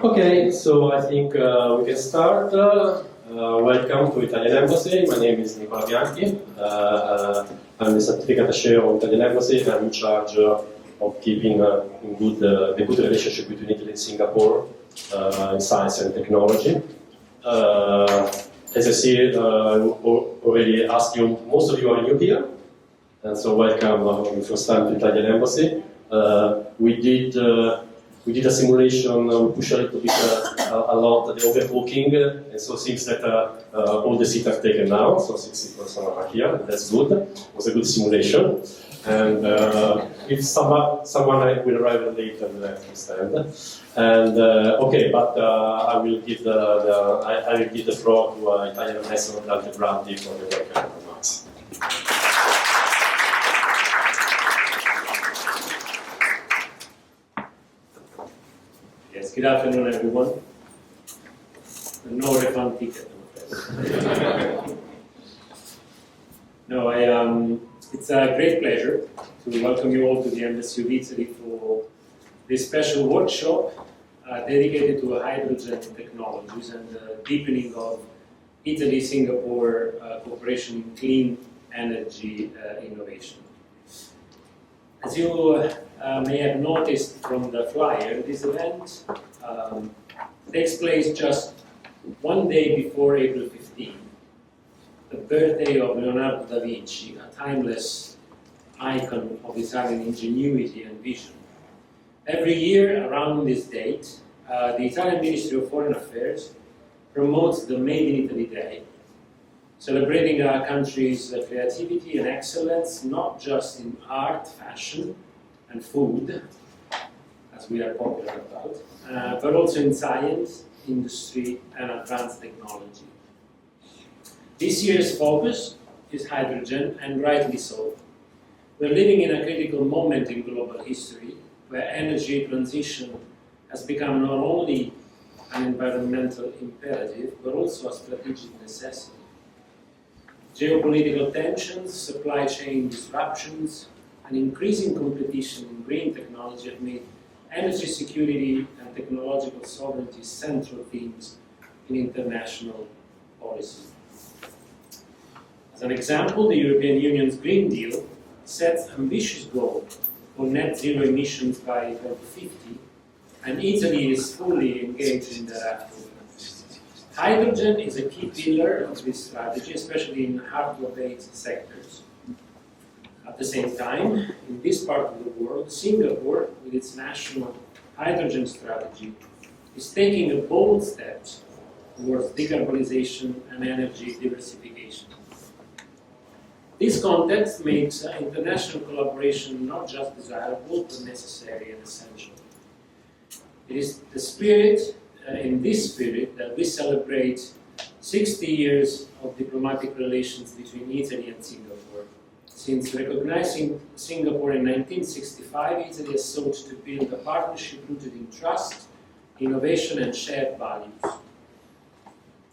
Okay, so I think we can start. Welcome to Italian Embassy. My name is Nicola Bianchi. I'm the certificate attaché of Italian Embassy. I'm in charge of keeping the good relationship between Italy and Singapore in science and technology. As I see, already asked you, most of you are new here, and so welcome for the first time to Italian Embassy. We did a simulation, we pushed a little bit a lot the overbooking, and so it seems that all the seats are taken now, so 60% are here, that's good. It was a good simulation. And if someone will arrive later, we'll have to stand. And okay, but I will give the floor to Italian Ambassador Dante Brandi for the welcome remarks. Yes, good afternoon, everyone. No refund ticket. No, it's a great pleasure to welcome you all to the Embassy of Italy for this special workshop dedicated to hydrogen technologies and the deepening of Italy-Singapore cooperation in clean energy innovation. As you may have noticed from the flyer, this event takes place just one day before April 15, the birthday of Leonardo da Vinci, a timeless icon of Italian ingenuity and vision. Every year around this date, the Italian Ministry of Foreign Affairs promotes the Made in Italy Day, celebrating our country's creativity and excellence, not just in art, fashion, and food, as we are popular about, but also in science, industry, and advanced technology. This year's focus is hydrogen, and rightly so. We're living in a critical moment in global history, where energy transition has become not only an environmental imperative, but also a strategic necessity. Geopolitical tensions, supply chain disruptions, and increasing competition in green technology have made energy security and technological sovereignty central themes in international policy. As an example, the European Union's Green Deal sets ambitious goals for net zero emissions by 2050, and Italy is fully engaged in that effort. Hydrogen is a key pillar of this strategy, especially in hard-to-abate sectors. At the same time, in this part of the world, Singapore, with its national hydrogen strategy, is taking a bold step towards decarbonization and energy diversification. This context makes international collaboration not just desirable, but necessary and essential. It is the spirit, in this spirit, that we celebrate 60 years of diplomatic relations between Italy and Singapore. Since recognizing Singapore in 1965, Italy has sought to build a partnership rooted in trust, innovation, and shared values.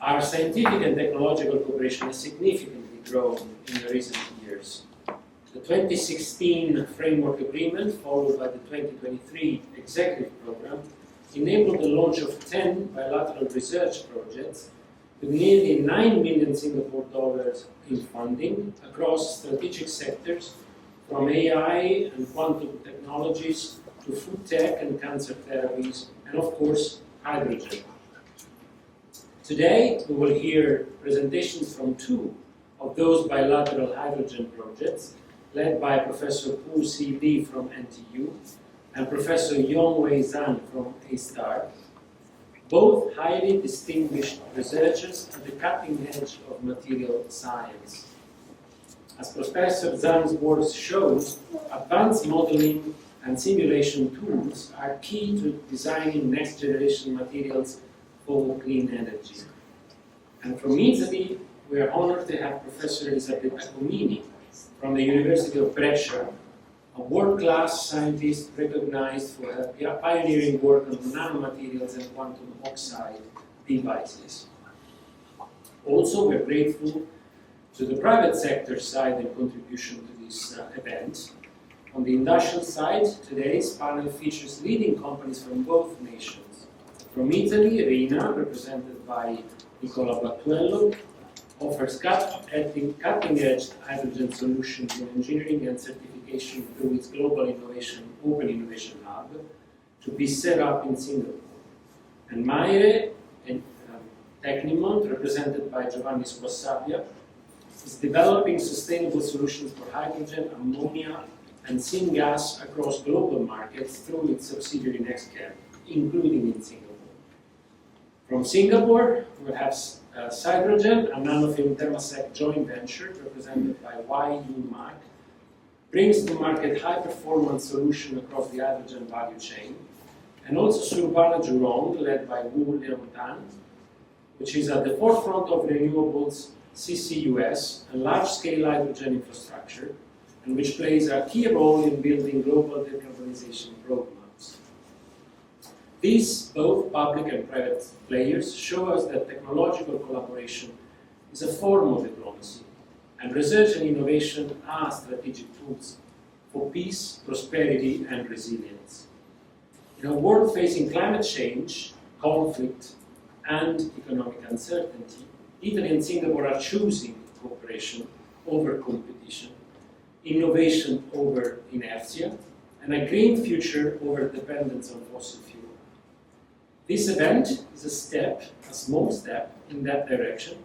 Our scientific and technological cooperation has significantly grown in the recent years. The 2016 Framework Agreement, followed by the 2023 Executive Program, enabled the launch of 10 bilateral research projects with nearly 9 million Singapore dollars in funding across strategic sectors, from AI and quantum technologies to food tech and cancer therapies, and of course, hydrogen. Today, we will hear presentations from two of those bilateral hydrogen projects, led by Professor Pooi See Lee from NTU and Professor Yong-Wei Zhang from A*STAR, both highly distinguished researchers at the cutting edge of material science. As Professor Zhang's work shows, advanced modeling and simulation tools are key to designing next-generation materials for clean energy. And from Italy, we are honored to have Professor Elisabetta Comini from the University of Brescia, a world-class scientist recognized for her pioneering work on nanomaterials and quantum oxide devices. Also, we're grateful to the private sector side and contribution to this event. On the industrial side, today's panel features leading companies from both nations, From Italy, RINA, represented by Nicola Battuello, offers cutting-edge hydrogen solutions in engineering and certification through its Global Open Innovation Hub to be set up in Singapore. And MAIRE, Tecnimont, represented by Giovanni Squassabia, is developing sustainable solutions for hydrogen, ammonia, and syngas across global markets through its subsidiary NextCare, including in Singapore. From Singapore, we have SYDROGEN, a nanofilm thermosec joint venture represented by Ying, brings to market high-performance solution across the hydrogen value chain, and also SURBANA JURONG, led by Wooi, Leong, which is at the forefront of renewables, CCUS, and large-scale hydrogen infrastructure, and which plays a key role in building global decarbonization roadmaps. These, both public and private players, show us that technological collaboration is a form of diplomacy, and research and innovation are strategic tools for peace, prosperity, and resilience. In a world facing climate change, conflict, and economic uncertainty, Italy and Singapore are choosing cooperation over competition, innovation over inertia, and a green future over dependence on fossil fuel. This event is a small step in that direction,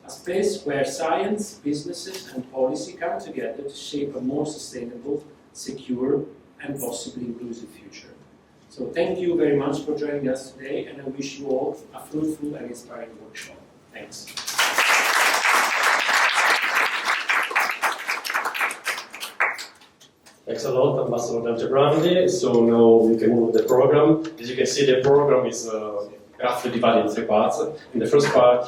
a space where science, businesses, and policy come together to shape a more sustainable, secure, and possibly inclusive future. So thank you very much for joining us today, and I wish you all a fruitful and inspiring workshop. Thanks. Thanks a lot, Ambassador Dante Brandi. So now we can move the program. As you can see, the program is roughly divided in three parts. In the first part,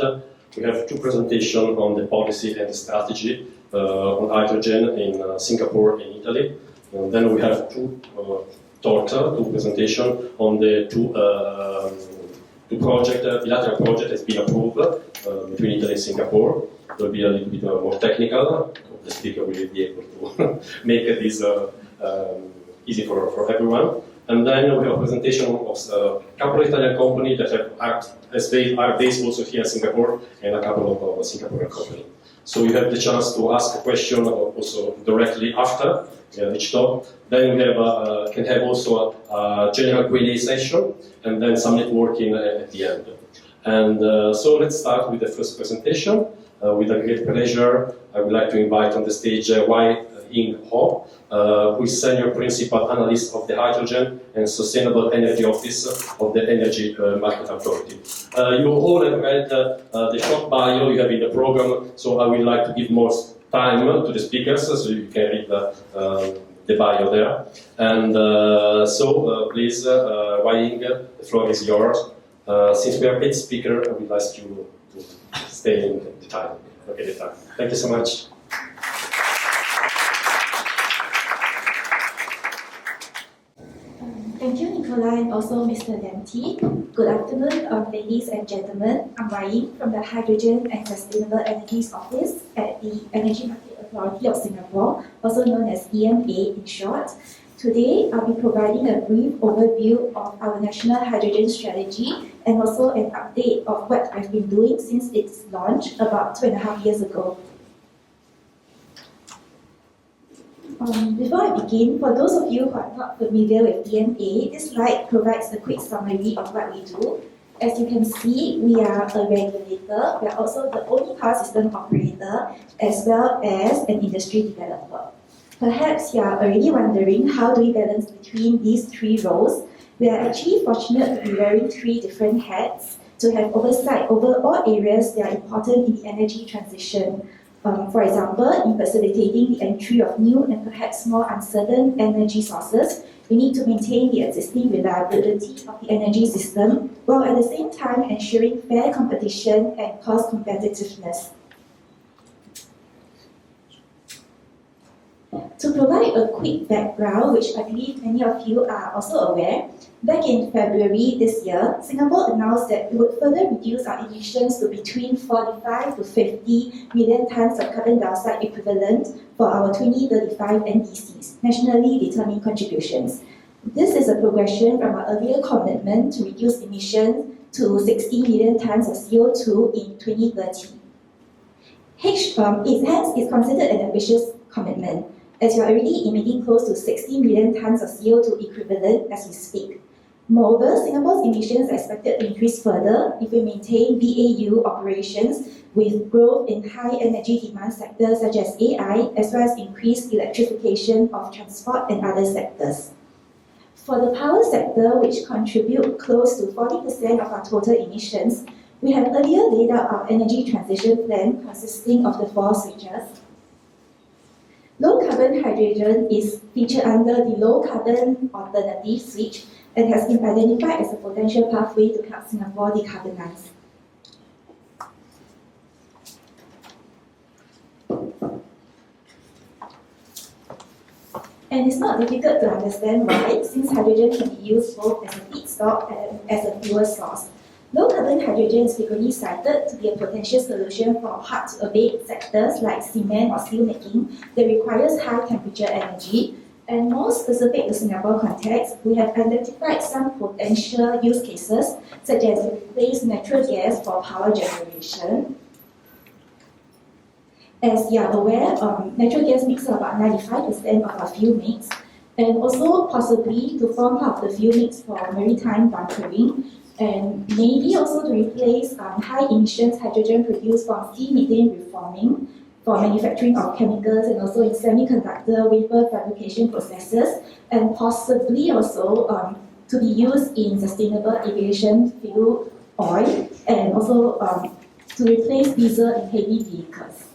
we have two presentations on the policy and the strategy on hydrogen in Singapore and Italy. And then we have two presentations on the two projects. Bilateral project has been approved between Italy and Singapore. It will be a little bit more technical. The speaker will be able to make this easy for everyone. And then we have a presentation of a couple of Italian companies that are based also here in Singapore, and a couple of Singaporean companies. So you have the chance to ask a question also directly after each talk. Then we have can have also a general Q&A session, and then some networking at the end. And so let's start with the first presentation. With a great pleasure, I would like to invite on the stage Ying, who is Senior Principal Analyst of the Hydrogen and Sustainable Energy Office of the Energy Market Authority. You all have read the short bio you have in the program, so I would like to give more time to the speakers so you can read the bio there. And please, Ying, the floor is yours. Since we are 8 speakers, I would ask you to stay in the time. Okay, the time. Thank you so much. Thank you, Nicola, and also Mr. Dante. Good afternoon, ladies and gentlemen. I'm Ying from the Hydrogen and Sustainable Energies Office at the Energy Market Authority of Singapore, also known as EMA in short. Today, I'll be providing a brief overview of our national hydrogen strategy and also an update of what I've been doing since its launch about 2.5 years ago. Before I begin, for those of you who are not familiar with EMA, this slide provides a quick summary of what we do. As you can see, we are a regulator. We are also the only power system operator, as well as an industry developer. Perhaps you are already wondering, how do we balance between these three roles? We are actually fortunate to be wearing 3 different hats to have oversight over all areas that are important in the energy transition. For example, in facilitating the entry of new and perhaps more uncertain energy sources, we need to maintain the existing reliability of the energy system, while at the same time ensuring fair competition and cost competitiveness. To provide a quick background, which I believe many of you are also aware, back in February this year, Singapore announced that we would further reduce our emissions to between 45 to 50 million tons of carbon dioxide equivalent for our 2035 NDCs, nationally determined contributions. This is a progression from our earlier commitment to reduce emissions to 60 million tons of CO2 in 2030. Hence, is considered an ambitious commitment, as we are already emitting close to 60 million tons of CO2 equivalent as we speak. Moreover, Singapore's emissions are expected to increase further if we maintain BAU operations with growth in high energy demand sectors such as AI, as well as increased electrification of transport and other sectors. For the power sector, which contribute close to 40% of our total emissions, we have earlier laid out our energy transition plan consisting of the 4 switches. Low carbon hydrogen is featured under the low carbon alternative switch and has been identified as a potential pathway to help Singapore decarbonize. And it's not difficult to understand why, since hydrogen can be used both as a feedstock and as a fuel source. Low carbon hydrogen is frequently cited to be a potential solution for hard-to-abate sectors like cement or steel making that requires high temperature energy. And more specific to Singapore context, we have identified some potential use cases, such as to replace natural gas for power generation. As you are aware, natural gas makes up about 95% of our fuel mix, and also possibly to form part of the fuel mix for maritime bunkering, and maybe also to replace high emissions hydrogen produced from steam methane reforming for manufacturing of chemicals and also in semiconductor wafer fabrication processes, and possibly also to be used in sustainable aviation fuel oil, and also to replace diesel in heavy vehicles.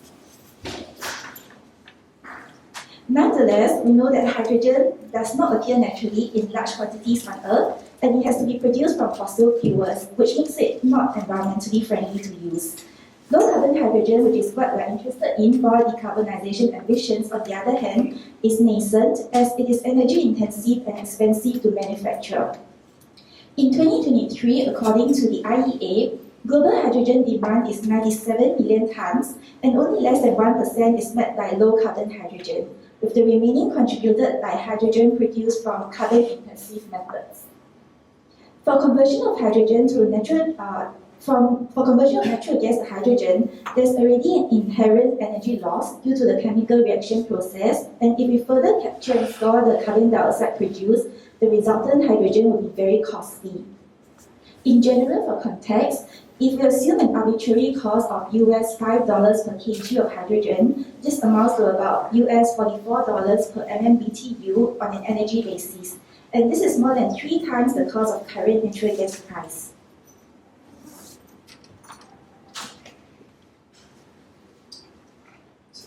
Nonetheless, we know that hydrogen does not appear naturally in large quantities on Earth, and it has to be produced from fossil fuels, which makes it not environmentally friendly to use. Low carbon hydrogen, which is what we're interested in for decarbonization ambitions, on the other hand, is nascent as it is energy intensive and expensive to manufacture. In 2023, according to the IEA, global hydrogen demand is 97 million tons, and only less than 1% is met by low carbon hydrogen, with the remaining contributed by hydrogen produced from carbon-intensive methods. For conversion of hydrogen to for conversion of natural gas to hydrogen, there's already an inherent energy loss due to the chemical reaction process, and if we further capture and store the carbon dioxide produced, the resultant hydrogen will be very costly. In general, for context, if we assume an arbitrary cost of US $5 per kg of hydrogen, this amounts to about US $44 per MMBTU on an energy basis, and this is more than 3 times the cost of current natural gas price.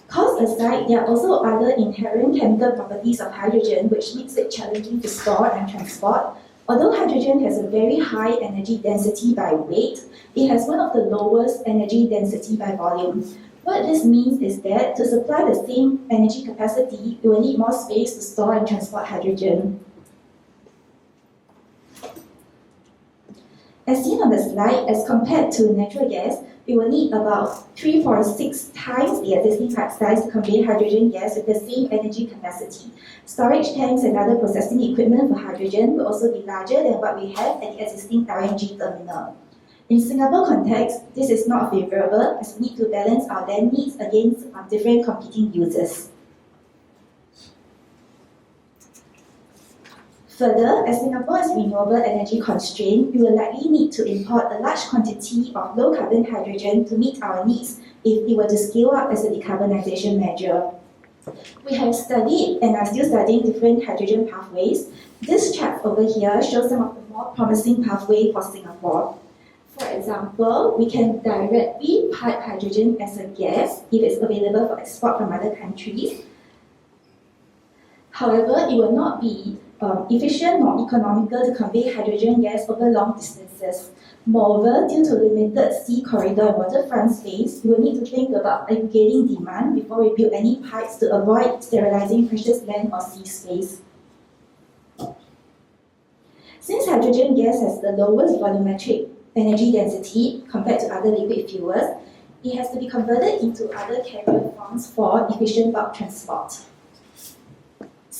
Cost aside, there are also other inherent chemical properties of hydrogen which makes it challenging to store and transport. Although hydrogen has a very high energy density by weight, it has one of the lowest energy density by volume. What this means is that to supply the same energy capacity, we will need more space to store and transport hydrogen. As seen on the slide, as compared to natural gas, we will need about 3.6 times the existing pipe size to convey hydrogen gas with the same energy capacity. Storage tanks and other processing equipment for hydrogen will also be larger than what we have at the existing LNG terminal. In Singapore context, this is not favorable as we need to balance our land needs against different competing users. Further, as Singapore is renewable energy constrained, we will likely need to import a large quantity of low-carbon hydrogen to meet our needs if we were to scale up as a decarbonization measure. We have studied and are still studying different hydrogen pathways. This chart over here shows some of the more promising pathways for Singapore. For example, we can directly pipe hydrogen as a gas if it's available for export from other countries. However, it will not be efficient nor economical to convey hydrogen gas over long distances. Moreover, due to limited sea corridor and waterfront space, we will need to think about aggregating demand before we build any pipes to avoid sterilizing precious land or sea space. Since hydrogen gas has the lowest volumetric energy density compared to other liquid fuels, it has to be converted into other carrier forms for efficient bulk transport.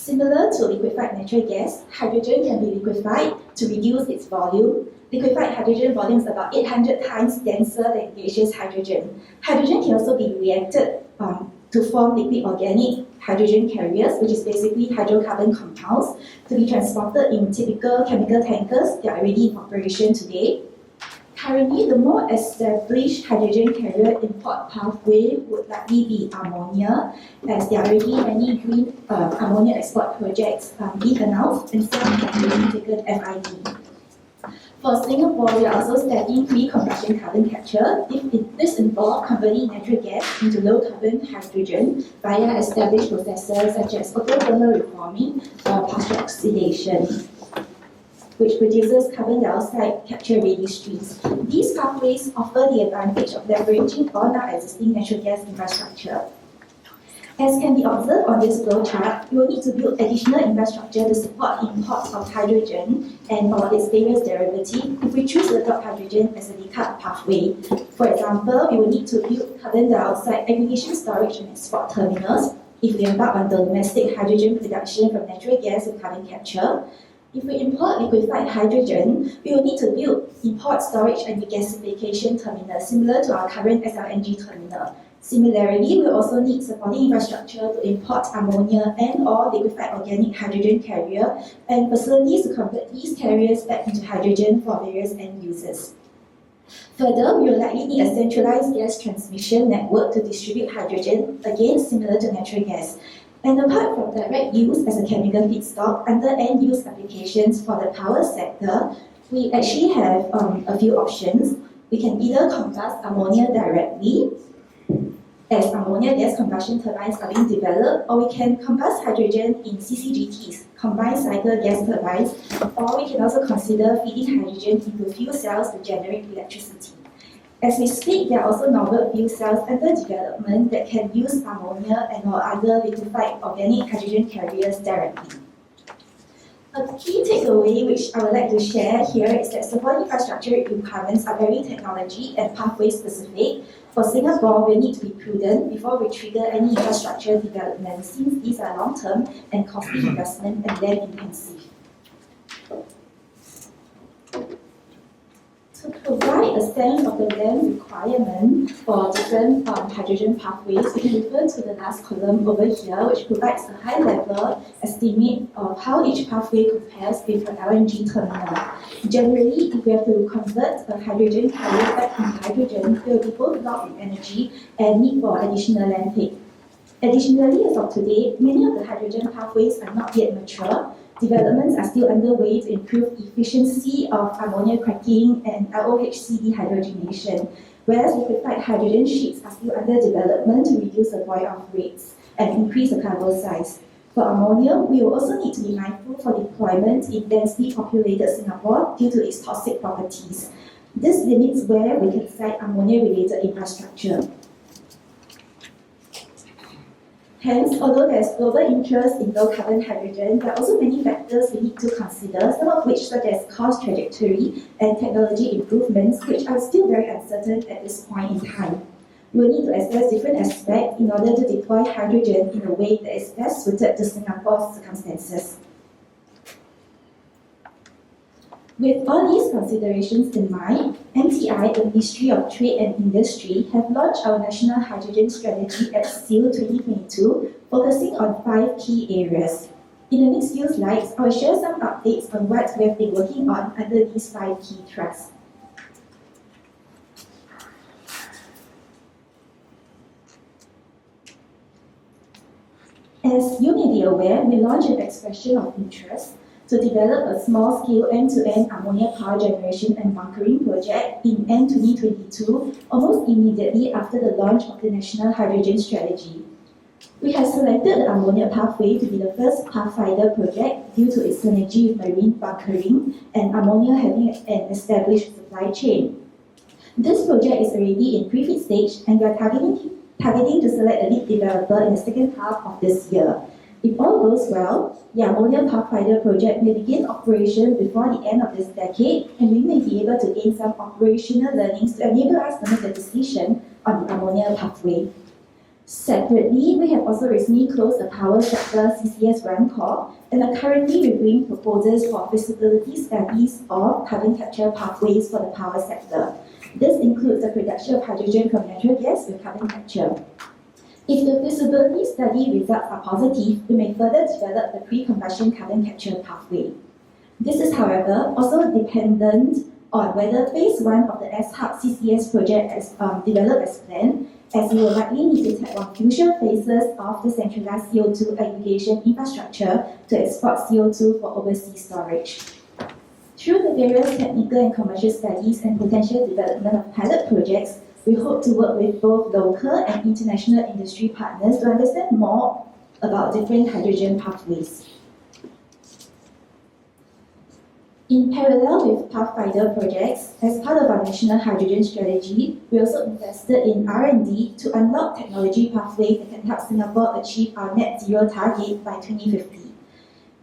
Similar to liquefied natural gas, hydrogen can be liquefied to reduce its volume. Liquefied hydrogen volume is about 800 times denser than gaseous hydrogen. Hydrogen can also be reacted to form liquid organic hydrogen carriers, which is basically hydrocarbon compounds, to be transported in typical chemical tankers that are already in operation today. Currently, the more established hydrogen carrier import pathway would likely be ammonia, as there are already many green ammonia export projects being announced and some have already taken FID. For Singapore, we are also studying pre-combustion carbon capture. This involves converting natural gas into low-carbon hydrogen via established processes such as autothermal reforming or partial oxidation, which produces carbon dioxide capture-ready streams. These pathways offer the advantage of leveraging on our existing natural gas infrastructure. As can be observed on this flow chart, we will need to build additional infrastructure to support imports of hydrogen and or its various derivatives if we choose to adopt hydrogen as a decarb pathway. For example, we will need to build carbon dioxide aggregation storage and export terminals if we embark on domestic hydrogen production from natural gas with carbon capture. If we import liquefied hydrogen, we will need to build import storage and regasification terminals similar to our current SLNG terminal. Similarly, we also need supporting infrastructure to import ammonia and or liquefied organic hydrogen carrier and facilities to convert these carriers back into hydrogen for various end users. Further, we will likely need a centralized gas transmission network to distribute hydrogen, again similar to natural gas. And apart from direct use as a chemical feedstock, under end-use applications for the power sector, we actually have a few options. We can either combust ammonia directly, as ammonia gas combustion turbines are being developed, or we can combust hydrogen in CCGTs, combined cycle gas turbines, or we can also consider feeding hydrogen into fuel cells to generate electricity. As we speak, there are also novel fuel cells under development that can use ammonia and or other liquefied organic hydrogen carriers directly. A key takeaway which I would like to share here is that support infrastructure requirements are very technology and pathway specific. For Singapore, we need to be prudent before we trigger any infrastructure development, since these are long-term and costly investment and land-intensive. To provide a sense of the land requirement for different hydrogen pathways, we can refer to the last column over here, which provides a high-level estimate of how each pathway compares with an LNG terminal. Generally, if we have to convert a hydrogen carrier back into hydrogen, there will be both loss in energy and need for additional land take. Additionally, as of today, many of the hydrogen pathways are not yet mature. Developments are still underway to improve efficiency of ammonia cracking and LOHC dehydrogenation, whereas liquefied hydrogen ships are still under development to reduce the boil-off rates and increase the cargo size. For ammonia, we will also need to be mindful for deployment in densely populated Singapore due to its toxic properties. This limits where we can site ammonia-related infrastructure. Hence, although there is global interest in low-carbon hydrogen, there are also many factors we need to consider, some of which such as cost trajectory and technology improvements, which are still very uncertain at this point in time. We will need to assess different aspects in order to deploy hydrogen in a way that is best suited to Singapore's circumstances. With all these considerations in mind, MTI, the Ministry of Trade and Industry, have launched our National Hydrogen Strategy at SEAL 2022, focusing on 5 key areas. In the next few slides, I will share some updates on what we have been working on under these 5 key thrusts. As you may be aware, we launched an expression of interest to develop a small-scale end-to-end ammonia power generation and bunkering project in end 2022, almost immediately after the launch of the National Hydrogen Strategy. We have selected the ammonia pathway to be the first pathfinder project due to its synergy with marine bunkering and ammonia having an established supply chain. This project is already in pre-FEED stage, and we are targeting to select a lead developer in the second half of this year. If all goes well, the Ammonia Pathfinder project may begin operation before the end of this decade, and we may be able to gain some operational learnings to enable us to make a decision on the ammonia pathway. Separately, we have also recently closed the power sector CCS grant call and are currently reviewing proposals for feasibility studies or carbon capture pathways for the power sector. This includes the production of hydrogen from natural gas with carbon capture. If the feasibility study results are positive, we may further develop the pre-combustion carbon capture pathway. This is, however, also dependent on whether phase 1 of the S-Hub CCS project is developed as planned, as we will likely need to tap on future phases of the centralized CO2 aggregation infrastructure to export CO2 for overseas storage. Through the various technical and commercial studies and potential development of pilot projects, we hope to work with both local and international industry partners to understand more about different hydrogen pathways. In parallel with Pathfinder projects, as part of our national hydrogen strategy, we also invested in R&D to unlock technology pathways that can help Singapore achieve our net zero target by 2050.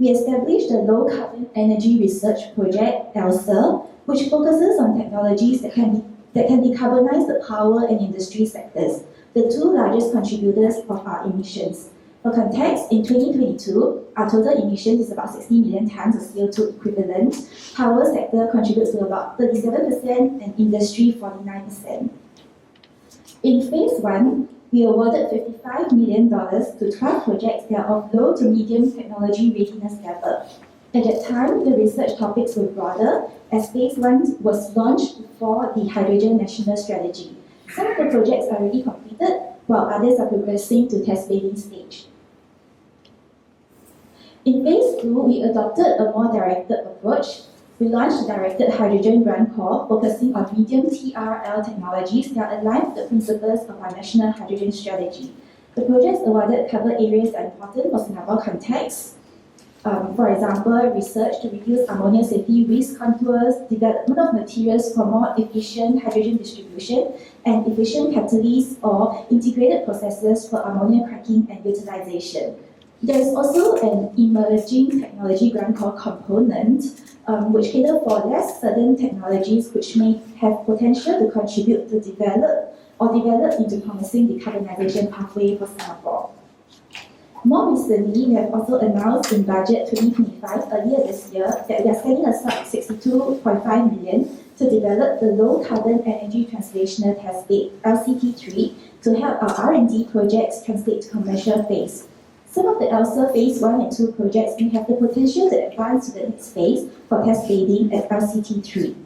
We established the Low Carbon Energy Research Project, ELSA, which focuses on technologies that can decarbonize the power and industry sectors, the two largest contributors of our emissions. For context, in 2022, our total emissions is about 60 million tons of CO2 equivalent. Power sector contributes to about 37% and industry 49%. In phase 1, we awarded $55 million to 12 projects that are of low to medium technology readiness level. At that time, the research topics were broader, as phase 1 was launched before the Hydrogen National Strategy. Some of the projects are already completed, while others are progressing to test bedding stage. In phase 2, we adopted a more directed approach. We launched a directed hydrogen grant call focusing on medium TRL technologies that align with the principles of our national hydrogen strategy. The projects awarded cover areas that are important for Singapore context. For example, research to reduce ammonia safety risk contours, development of materials for more efficient hydrogen distribution, and efficient catalysts or integrated processes for ammonia cracking and utilization. There is also an emerging technology grant call component, which cater for less certain technologies which may have potential to contribute to develop into promising decarbonization pathway for Singapore. More recently, we have also announced in Budget 2025 earlier this year that we are setting aside 62.5 million to develop the Low Carbon Energy Translational Test Bed, LCT3, to help our R&D projects translate to commercial phase. Some of the ELSA phase 1 and 2 projects may have the potential to advance to the next phase for test bedding at LCT3.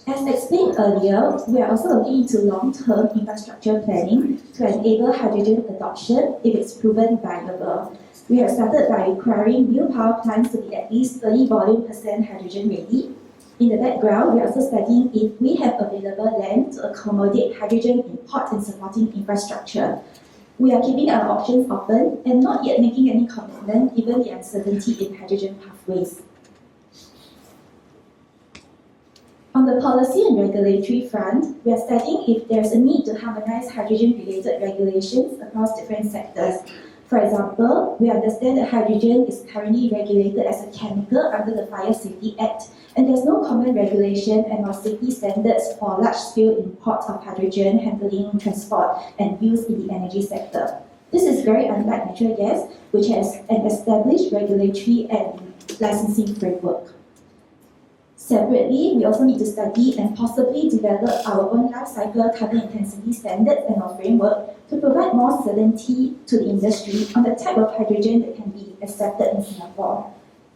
As explained earlier, we are also looking into long-term infrastructure planning to enable hydrogen adoption if it's proven viable. We have started by requiring new power plants to be at least 30% hydrogen ready. In the background, we are also studying if we have available land to accommodate hydrogen import and supporting infrastructure. We are keeping our options open and not yet making any commitment given the uncertainty in hydrogen pathways. On the policy and regulatory front, we are studying if there is a need to harmonize hydrogen-related regulations across different sectors. For example, we understand that hydrogen is currently regulated as a chemical under the Fire Safety Act, and there's no common regulation and/or safety standards for large-scale import of hydrogen handling, transport, and use in the energy sector. This is very unlike natural gas, which has an established regulatory and licensing framework. Separately, we also need to study and possibly develop our own life cycle carbon intensity standards and our framework to provide more certainty to the industry on the type of hydrogen that can be accepted in Singapore.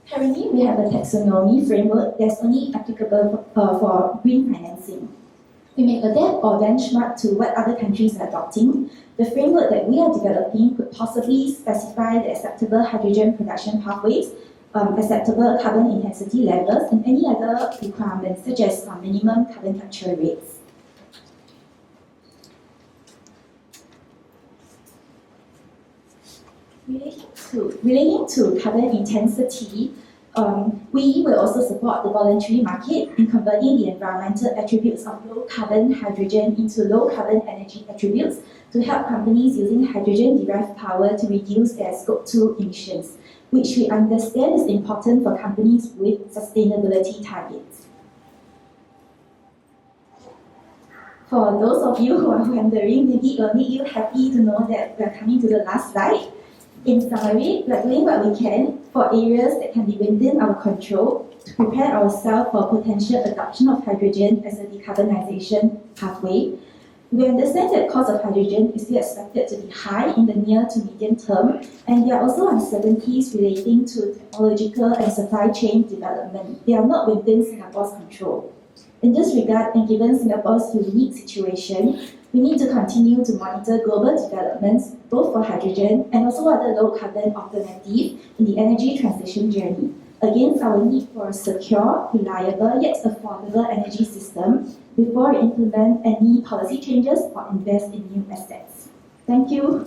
Currently, we have a taxonomy framework that's only applicable for green financing. We may adapt or benchmark to what other countries are adopting. The framework that we are developing could possibly specify the acceptable hydrogen production pathways, acceptable carbon intensity levels, and any other requirements such as minimum carbon capture rates. Relating to carbon intensity, we will also support the voluntary market in converting the environmental attributes of low carbon hydrogen into low carbon energy attributes to help companies using hydrogen-derived power to reduce their Scope 2 emissions, which we understand is important for companies with sustainability targets. For those of you who are wondering, maybe it will make you happy to know that we are coming to the last slide. In summary, we are doing what we can for areas that can be within our control to prepare ourselves for potential adoption of hydrogen as a decarbonization pathway. We understand that the cost of hydrogen is still expected to be high in the near to medium term, and there are also uncertainties relating to technological and supply chain development. They are not within Singapore's control. In this regard, and given Singapore's unique situation, we need to continue to monitor global developments, both for hydrogen and also other low-carbon alternatives in the energy transition journey, against our need for a secure, reliable, yet affordable energy system before we implement any policy changes or invest in new assets. Thank you.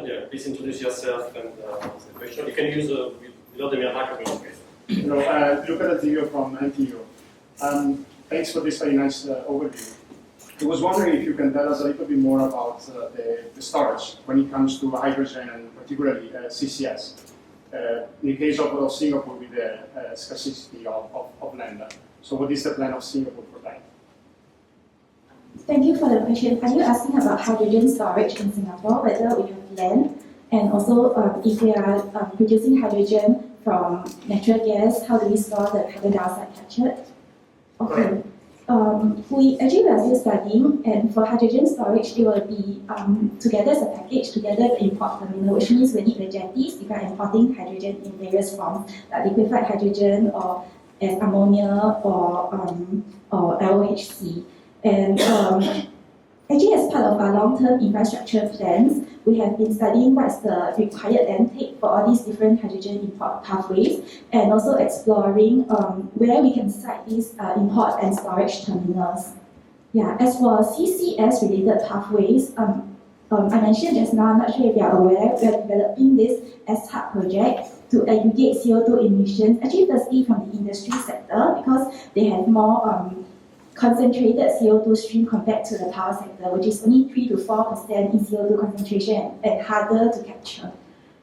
Yeah, please introduce yourself and ask the question. You can use without the microphone. Hello, look at the video from NTU. Thanks for this very nice overview. I was wondering if you can tell us a little bit more about the storage when it comes to hydrogen and particularly CCS. In the case of Singapore with the scarcity of land. So what is the plan of Singapore for that? Thank you for the question. Are you asking about hydrogen storage in Singapore, whether we have land, and also if we are producing hydrogen from natural gas, how do we store the carbon dioxide captured? Okay. We are still studying, and for hydrogen storage, it will be together as a package, together with import terminal, which means we need the jetties if we are importing hydrogen in various forms, like liquefied hydrogen or as ammonia or LOHC. And actually, as part of our long-term infrastructure plans, we have been studying what's the required land take for all these different hydrogen import pathways, and also exploring where we can site these import and storage terminals. Yeah, as for CCS-related pathways, I mentioned just now, I'm not sure if you are aware, we are developing this SHUB project to aggregate CO2 emissions, actually firstly from the industry sector, because they have more concentrated CO2 stream compared to the power sector, which is only 3 to 4% in CO2 concentration and harder to capture.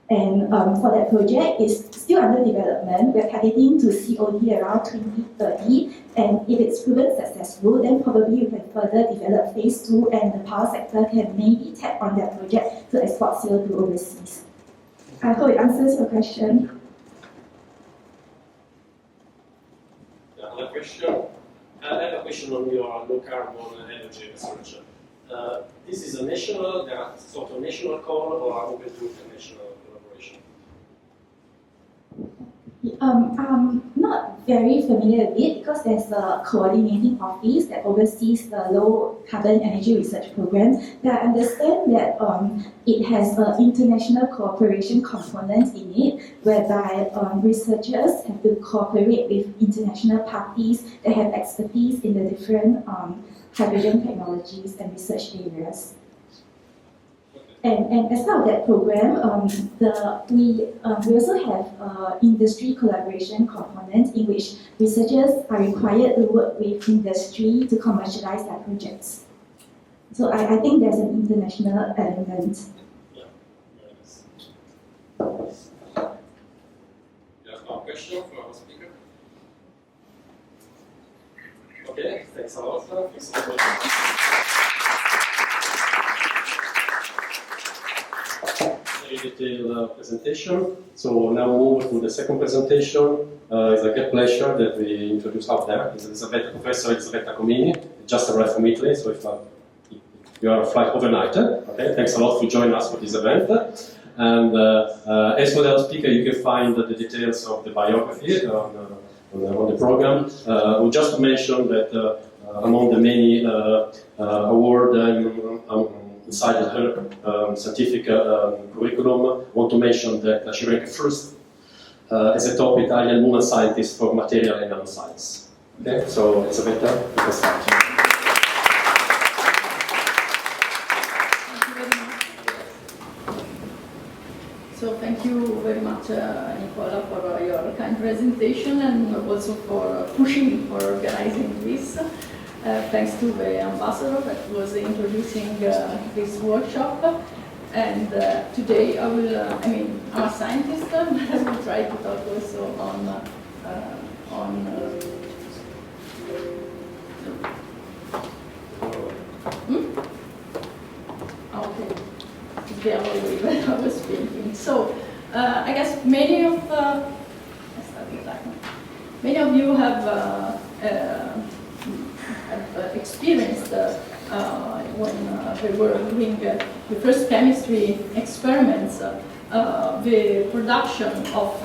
And for that project, it's still under development. We're targeting to COD around 2030, and if it's proven successful, then probably we can further develop phase 2, and the power sector can maybe tap on that project to export CO2 overseas. I hope it answers your question. Another question. I have a question on your low carbon energy research. This is a national, there are sort of national call or open to international collaboration? I'm not very familiar with it because there's a coordinating office that oversees the low carbon energy research program. But I understand that it has an international cooperation component in it, whereby researchers have to cooperate with international parties that have expertise in the different hydrogen technologies and research areas. And as part of that program, we also have an industry collaboration component in which researchers are required to work with industry to commercialize their projects. So I think there's an international element. Yeah, there's no question for our speaker. Okay, thanks a lot. Thanks a lot. Very detailed presentation. So now we move to the second presentation. It's a great pleasure that we introduce out there. It's Elisabetta, Professor Elisabetta Comini, just arrived from Italy. So if you are a flight overnight, okay, thanks a lot for joining us for this event. And as for the other speaker, you can find the details of the biography on the program. We just mentioned that among the many awards inside her scientific curriculum, I want to mention that she ranked first as a top Italian woman scientist for material and nanoscience. Okay, so Elisabetta, you can start. So thank you very much, Nicola, for your kind presentation and also for pushing for organizing this. Thanks to the ambassador that was introducing this workshop. And today I will, I'm a scientist, but I will try to talk also Okay, it's the other way when I was speaking. So I guess many of you have experienced when we were doing the first chemistry experiments, the production of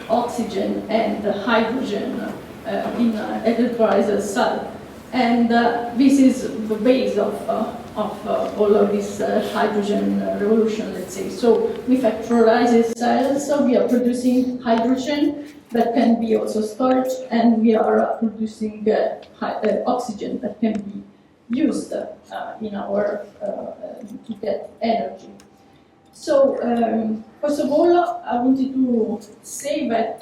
oxygen and hydrogen in electrolyzer cell. And this is the base of all of this hydrogen revolution, let's say. So with electrolysis cells, so we are producing hydrogen that can be also stored, and we are producing oxygen that can be used in our to get energy. So first of all, I wanted to say that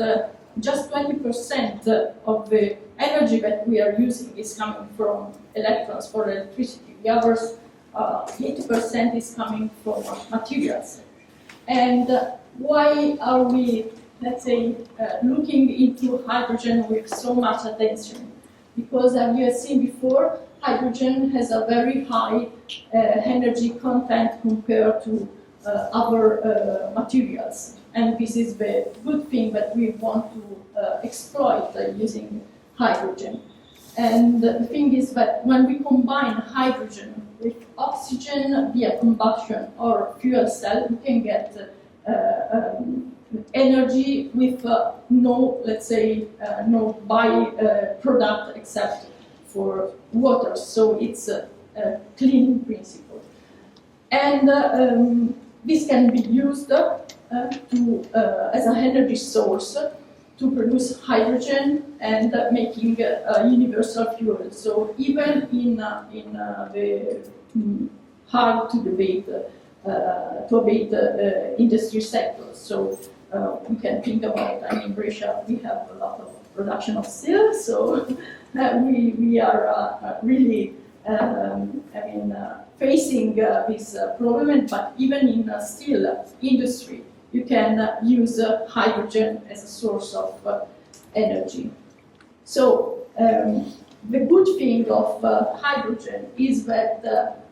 just 20% of the energy that we are using is coming from electrons for electricity. The others, 80% is coming from materials. And why are we, let's say, looking into hydrogen with so much attention? Because as you have seen before, hydrogen has a very high energy content compared to other materials. And this is the good thing that we want to exploit using hydrogen. And the thing is that when we combine hydrogen with oxygen via combustion or fuel cell, we can get energy with no, let's say, no byproduct except for water. So it's a cleaning principle. And this can be used as an energy source to produce hydrogen and making a universal fuel. So even in the hard to abate industry sectors. So we can think about, Brescia, we have a lot of production of steel, so we are really facing this problem, but even in steel industry, you can use hydrogen as a source of energy. So the good thing of hydrogen is that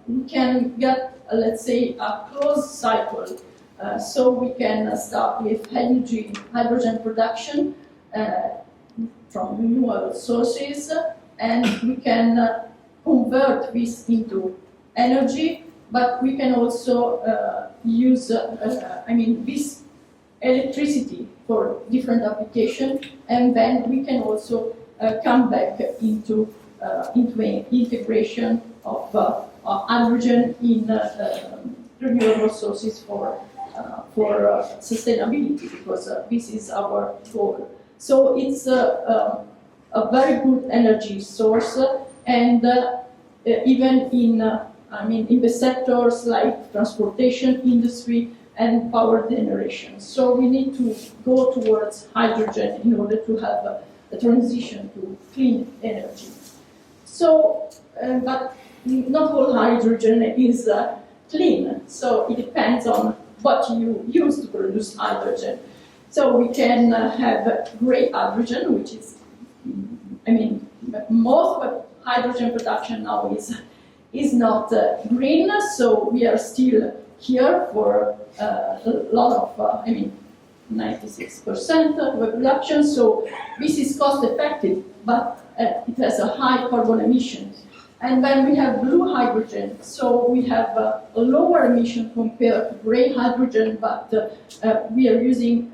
we can get, let's say, a closed cycle. So we can start with hydrogen production from renewable sources, and we can convert this into energy, but we can also use this electricity for different applications, and then we can also come back into integration of hydrogen in renewable sources for sustainability, because this is our goal. So it's a very good energy source, and even in the sectors like transportation industry and power generation. So we need to go towards hydrogen in order to have a transition to clean energy. So, but not all hydrogen is clean. So it depends on what you use to produce hydrogen. So we can have gray hydrogen, which is, most of hydrogen production now is not green, so we are still here for a lot of, 96% of the production, so this is cost effective, but it has a high carbon emission. And then we have blue hydrogen, so we have a lower emission compared to gray hydrogen, but we are using,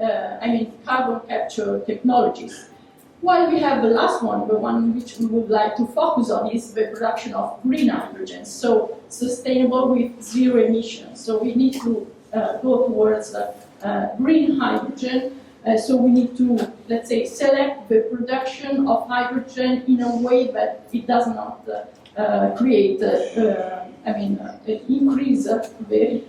carbon capture technologies. While we have the last one, the one which we would like to focus on, is the production of green hydrogen, so sustainable with zero emissions. So we need to go towards green hydrogen. So we need to, let's say, select the production of hydrogen in a way that it does not create, increase the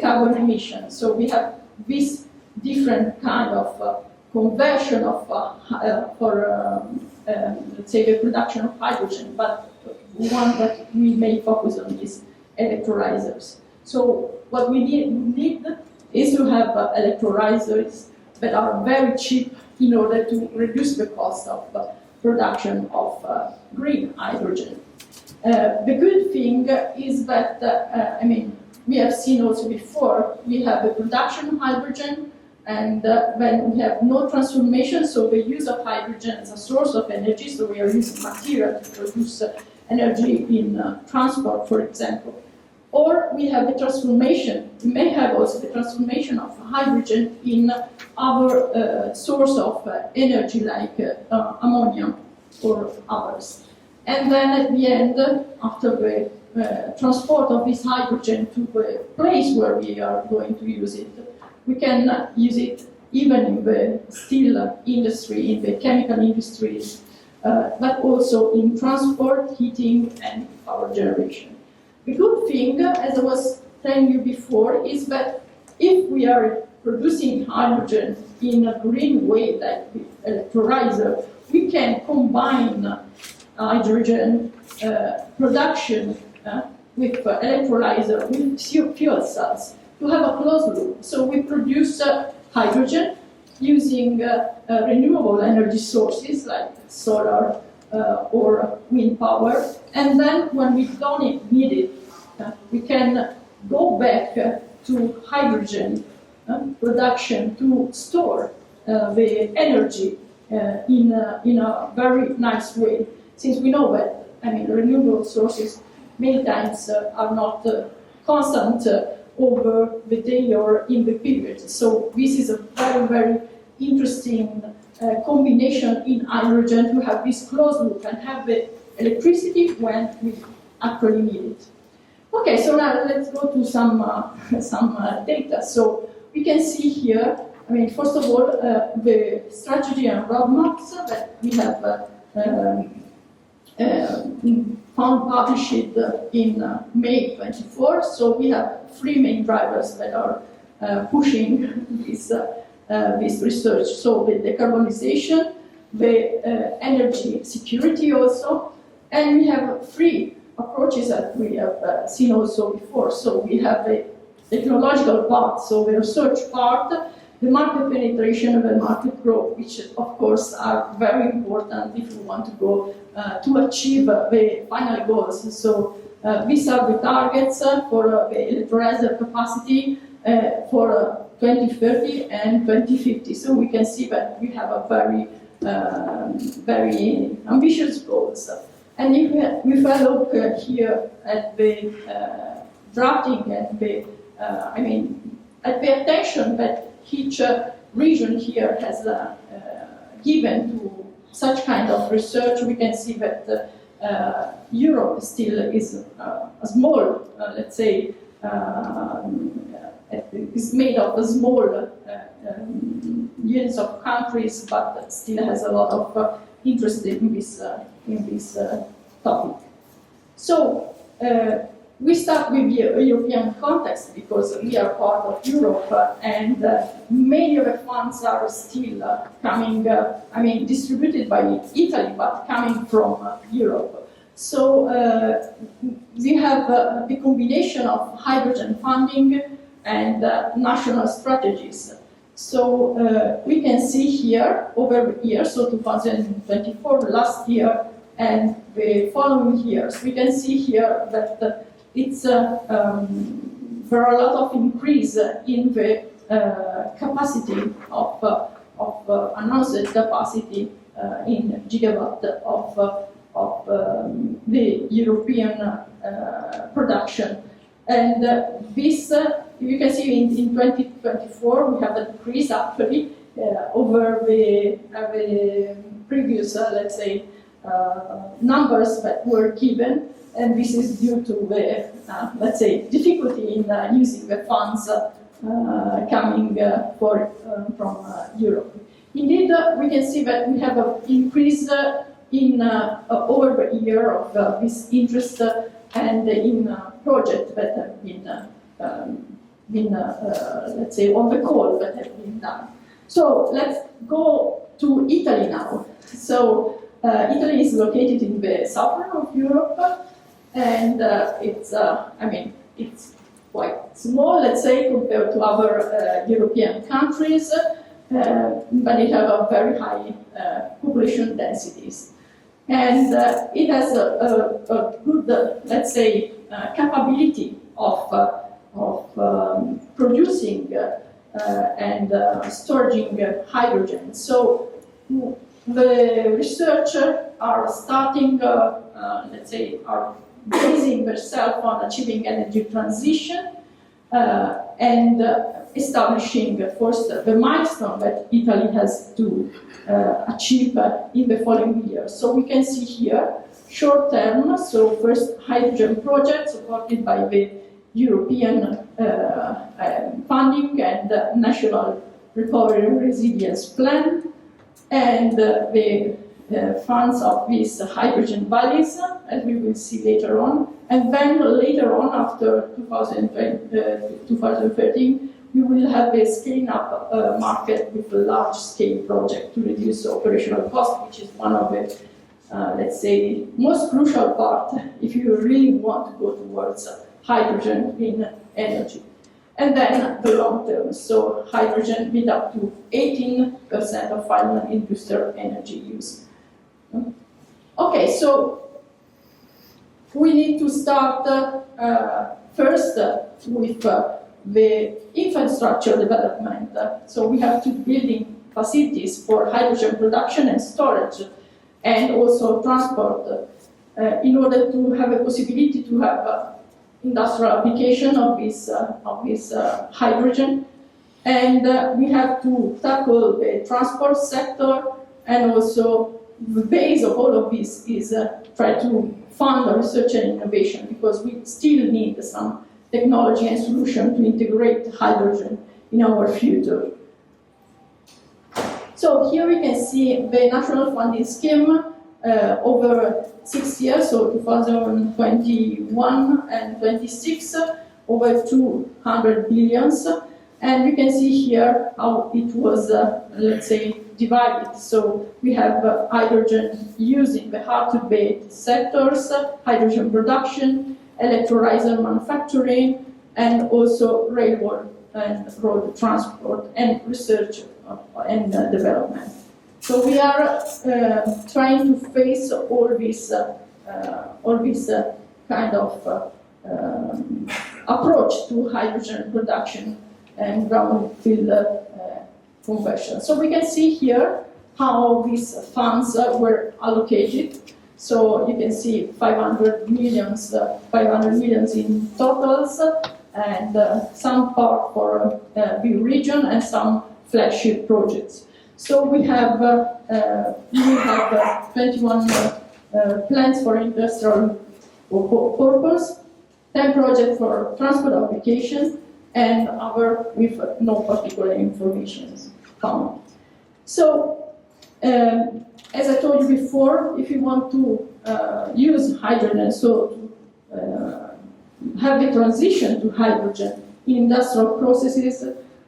carbon emissions. So we have this different kind of conversion of let's say, the production of hydrogen, but one that we may focus on is electrolyzers. So what we need is to have electrolyzers that are very cheap in order to reduce the cost of production of green hydrogen. The good thing is that, we have seen also before, we have the production of hydrogen, and when we have no transformation, so the use of hydrogen as a source of energy, so we are using material to produce energy in transport, for example. Or we have the transformation, we may have also the transformation of hydrogen in other source of energy like ammonia or others. And then at the end, after the transport of this hydrogen to the place where we are going to use it, we can use it even in the steel industry, in the chemical industries, but also in transport, heating, and power generation. The good thing, as I was telling you before, is that if we are producing hydrogen in a green way, like with electrolyzer, we can combine hydrogen production with electrolyzer, with fuel cells, to have a closed loop. So we produce hydrogen using renewable energy sources like solar or wind power, and then when we don't need it, we can go back to hydrogen production to store the energy in a very nice way. Since we know that, renewable sources many times are not constant over the day or in the period. So this is a very, very interesting combination in hydrogen to have this closed loop and have the electricity when we actually need it. Okay, so now let's go to some data. So we can see here, first of all, the strategy and roadmaps that we have found published in May 24. So we have three main drivers that are pushing this research. So the decarbonization, the energy security also, and we have three approaches that we have seen also before. So we have the technological part, so the research part, the market penetration and the market growth, which of course are very important if we want to go to achieve the final goals. So these are the targets for the electrolyzer capacity for 2030 and 2050. So we can see that we have a very, very ambitious goals. And if we look here at the drafting and the, at the attention that each region here has given to such kind of research, we can see that Europe still is a small, let's say, is made of a small units of countries, but still has a lot of interest in this topic. So we start with the European context because we are part of Europe, and many of the funds are still coming, distributed by Italy, but coming from Europe. So we have the combination of hydrogen funding and national strategies. So we can see here over the years, so 2024, last year, and the following years, we can see here that it's there are a lot of increase in the capacity of announced capacity in gigawatt of the European production. And this, you can see in 2024, we have a decrease actually over the previous, let's say, numbers that were given, and this is due to the, let's say, difficulty in using the funds coming from Europe. Indeed, we can see that we have an increase in over the year of this interest and in projects that have been let's say, on the call that have been done. So let's go to Italy now. So Italy is located in the southern of Europe, and it's quite small, let's say, compared to other European countries, but it have a very high population densities. And it has a good, let's say, capability of producing and storing hydrogen. So the researchers are starting, let's say, are basing themselves on achieving energy transition and establishing first the milestone that Italy has to achieve in the following years. So we can see here short term, so first hydrogen project supported by the European funding and National Recovery and Resilience Plan, and the funds of these hydrogen valleys, as we will see later on. And then later on, after 2013, we will have a scaling up market with a large scale project to reduce operational cost, which is one of the, let's say, most crucial part if you really want to go towards hydrogen in energy. And then the long term, so hydrogen with up to 18% of final industrial energy use. Okay, so we need to start first with the infrastructure development. So we have to building facilities for hydrogen production and storage, and also transport, in order to have a possibility to have industrial application of this hydrogen. And we have to tackle the transport sector, and also the base of all of this is try to fund research and innovation, because we still need some technology and solution to integrate hydrogen in our future. So here we can see the national funding scheme over 6 years, so 2021 and 26, over 200 billions. And we can see here how it was, let's say, divided. So we have hydrogen using the hard-to-abate sectors, hydrogen production, electrolyzer manufacturing, and also railroad and road transport and research and development. So we are trying to face all this kind of approach to hydrogen production and brownfield conversion. So we can see here how these funds were allocated. So you can see 500 millions in totals, and some part for the region and some flagship projects. So we have 21 plans for industrial purpose, 10 projects for transport application, and other with no particular information found. So, as I told you before, if you want to use hydrogen, so to have the transition to hydrogen in industrial processes,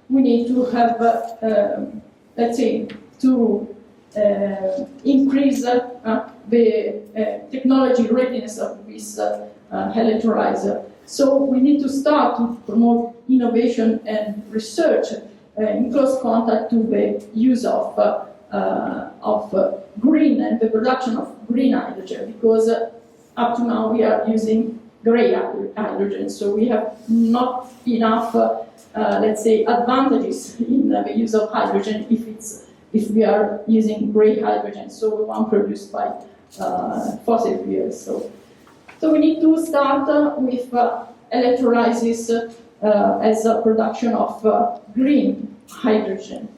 we need to have, let's say, to increase the technology readiness of this electrolyzer. So we need to start to promote innovation and research in close contact to the use of green and the production of green hydrogen, because up to now we are using gray hydrogen, so we have not enough, let's say, advantages in the use of hydrogen if we are using gray hydrogen, so we want produced by fossil fuels. So we need to start with electrolysis as a production of green hydrogen,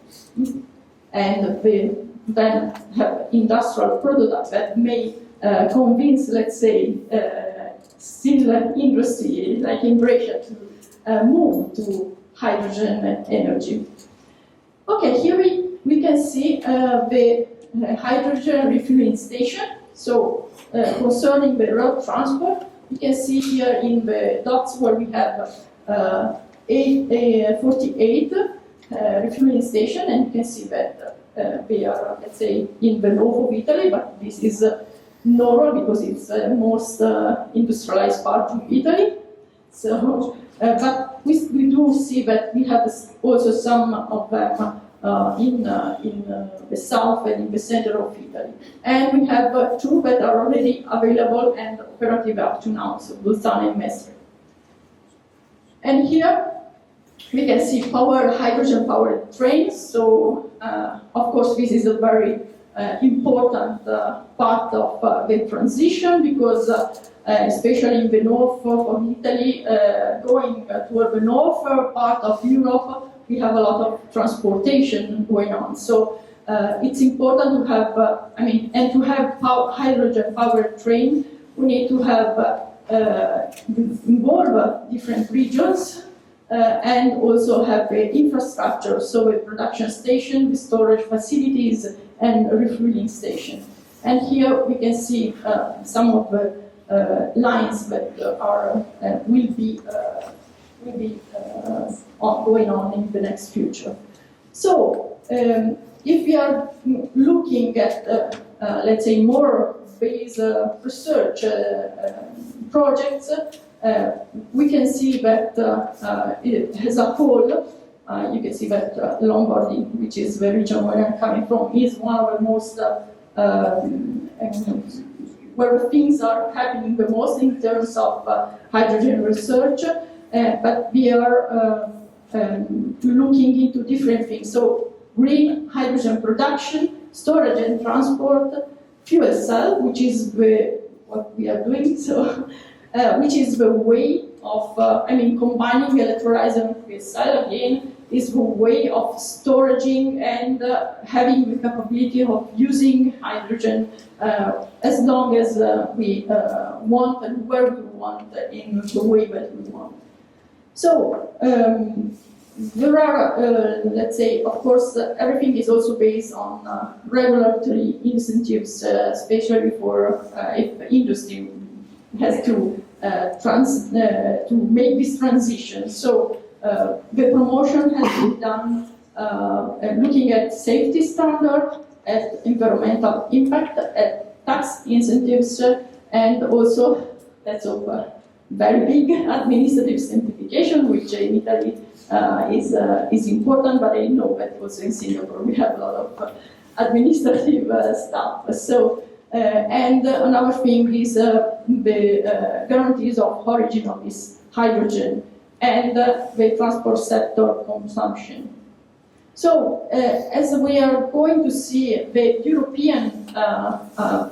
and then have industrial prototypes that may convince, let's say, steel industry, like in Brescia, to move to hydrogen energy. Okay, here we can see the hydrogen refueling station. So concerning the road transport, you can see here in the dots where we have 48 refueling station, and you can see that they are, let's say, in the north of Italy, but this is normal because it's the most industrialized part of Italy. So But we do see that we have also some of them in the south and in the center of Italy. And we have two that are already available and operative up to now, so Bolzano and Mestre. And here we can see hydrogen-powered trains. So, of course, this is a very important part of the transition because especially in the north of Italy, going toward the north part of Europe, we have a lot of transportation going on. So it's important to have, and to have hydrogen-powered train, we need to have involve different regions and also have the infrastructure, so a production station, the storage facilities, and a refueling station. And here we can see some of the lines that will be going on in the next future. So, if we are looking at, let's say, more base research projects, we can see that as a whole, you can see that Lombardy, which is the region where I'm coming from, is one of the most where things are happening the most in terms of hydrogen research, but we are looking into different things. So green hydrogen production, storage and transport, fuel cell, which is what we are doing, so which is the way of, combining electrolyzer and fuel cell again, is the way of storing and having the capability of using hydrogen as long as we want and where we want in the way that we want. So there are, let's say, of course, everything is also based on regulatory incentives, especially for if the industry has to make this transition. So the promotion has been done looking at safety standard, at environmental impact, at tax incentives, and also that's a very big administrative simplification, which in Italy is important, but I know that also in Singapore we have a lot of administrative stuff. So, and another thing is the guarantees of origin of this hydrogen and the transport sector consumption. So, as we are going to see the European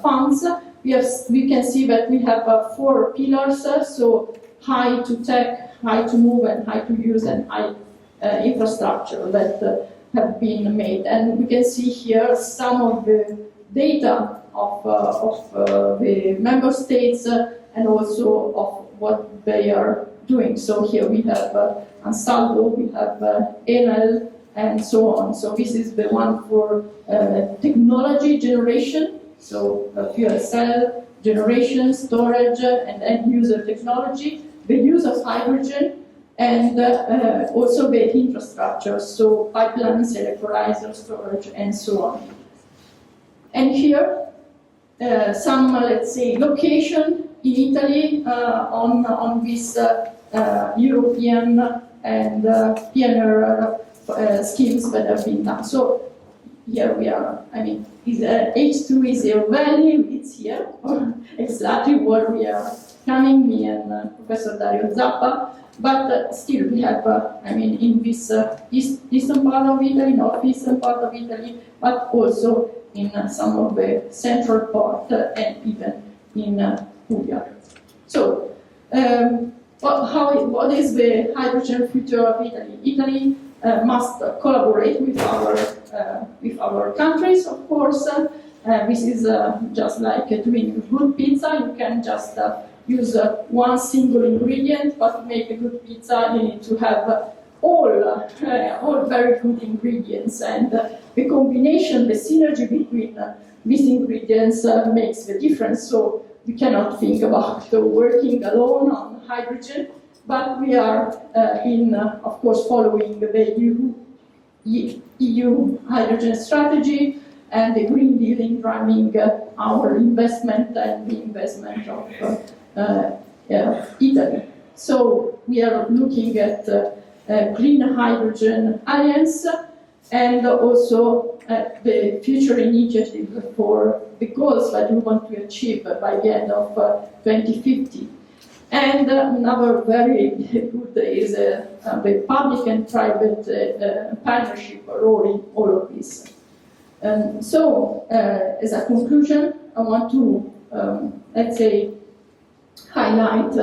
funds, we can see that we have 4 pillars, so high to tech, high to move, and high to use, and high infrastructure that have been made. And we can see here some of the data of the member states and also of what they are doing. So here we have Ansaldo, we have Enel, and so on. So this is the one for technology generation, so fuel cell generation, storage, and end user technology, the use of hydrogen, and also the infrastructure, so pipelines, electrolyzer, storage, and so on. And here, some, let's say, location in Italy on this European and pioneer schemes that have been done. So here we are, H2 is a value, it's here, exactly where we are coming, me and Professor Dario Zappa, but still we have, in this eastern part of Italy, northeastern part of Italy, but also in some of the central part and even in Puglia. So, what is the hydrogen future of Italy? Italy must collaborate with our countries, of course. This is just like doing good pizza. You can just use one single ingredient, but to make a good pizza, you need to have all very good ingredients, and the combination, the synergy between these ingredients makes the difference. So we cannot think about working alone on hydrogen, but we are of course, following the EU hydrogen strategy and the Green Deal in driving our investment and the investment of Italy. So we are looking at Green Hydrogen Alliance and also the future initiative for the goals that we want to achieve by the end of 2050. And another very good is the public and private partnership role in all of this. So, as a conclusion, I want to, let's say, highlight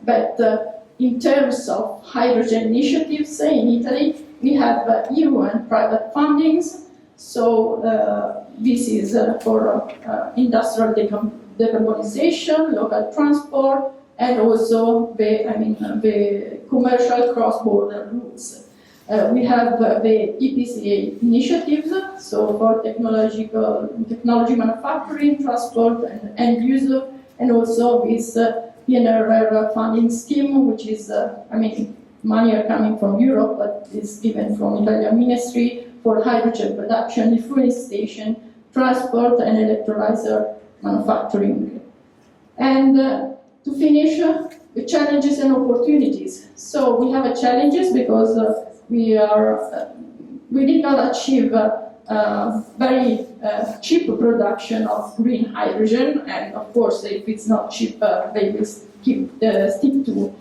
that in terms of hydrogen initiatives in Italy, we have EU and private fundings. So this is for industrial decarbonization, local transport, and also the commercial cross-border routes. We have the EPCA initiatives, so for technology manufacturing, transport, and end user, and also this PNRR funding scheme, which is, money are coming from Europe, but is given from Italian Ministry for hydrogen production, refueling station, transport, and electrolyzer manufacturing. And to finish, the challenges and opportunities. So we have challenges because we did not achieve very cheap production of green hydrogen, and of course, if it's not cheap, they will stick to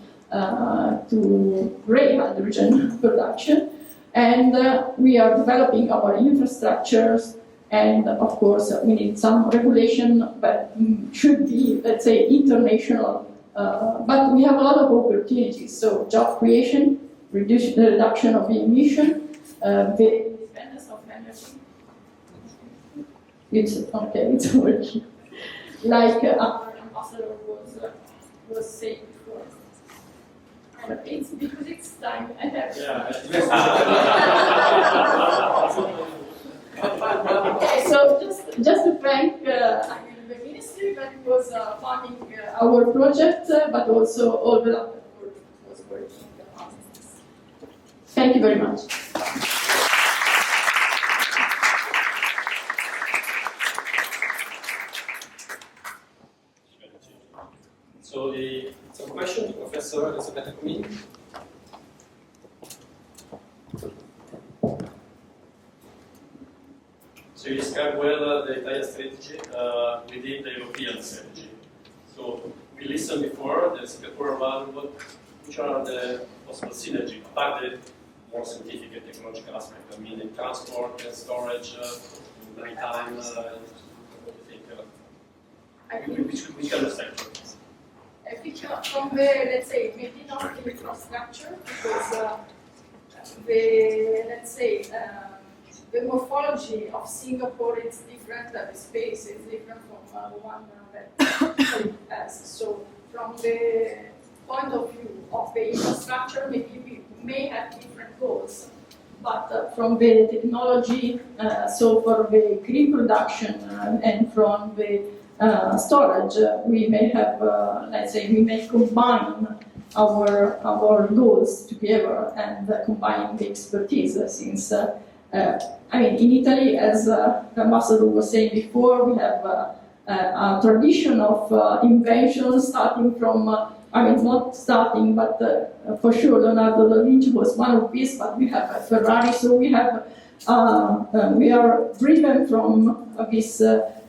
gray hydrogen production. And we are developing our infrastructures, and of course, we need some regulation, but should be, let's say, international. But we have a lot of opportunities. So job creation, reduction of the emission, the independence of energy. It's okay, it's working. Like our ambassador was saying before. And it's because it's time. I have. Okay, so just to thank the ministry that was funding our project, but also all the other work was working on this. Thank you very much. So some question to Professor Elisabetta Comini. So you described well the Italian strategy within the European strategy. So we listened before, the Singaporean one, which are the possible synergy, apart the more scientific and technological aspect, I mean in transport and storage, maritime, what do you think? Which kind of sector? I think from the, let's say, maybe not the infrastructure, because the morphology of Singapore is different, the space is different from the one that it has. So from the point of view of the infrastructure, maybe we may have different goals, but from the technology, so for the green production and from the storage, we may have, we may combine our goals together and combine the expertise, since in Italy, as the ambassador was saying before, we have a tradition of invention starting from, not starting, but for sure Leonardo da Vinci was one of these, but we have a Ferrari, so we have, we are driven from this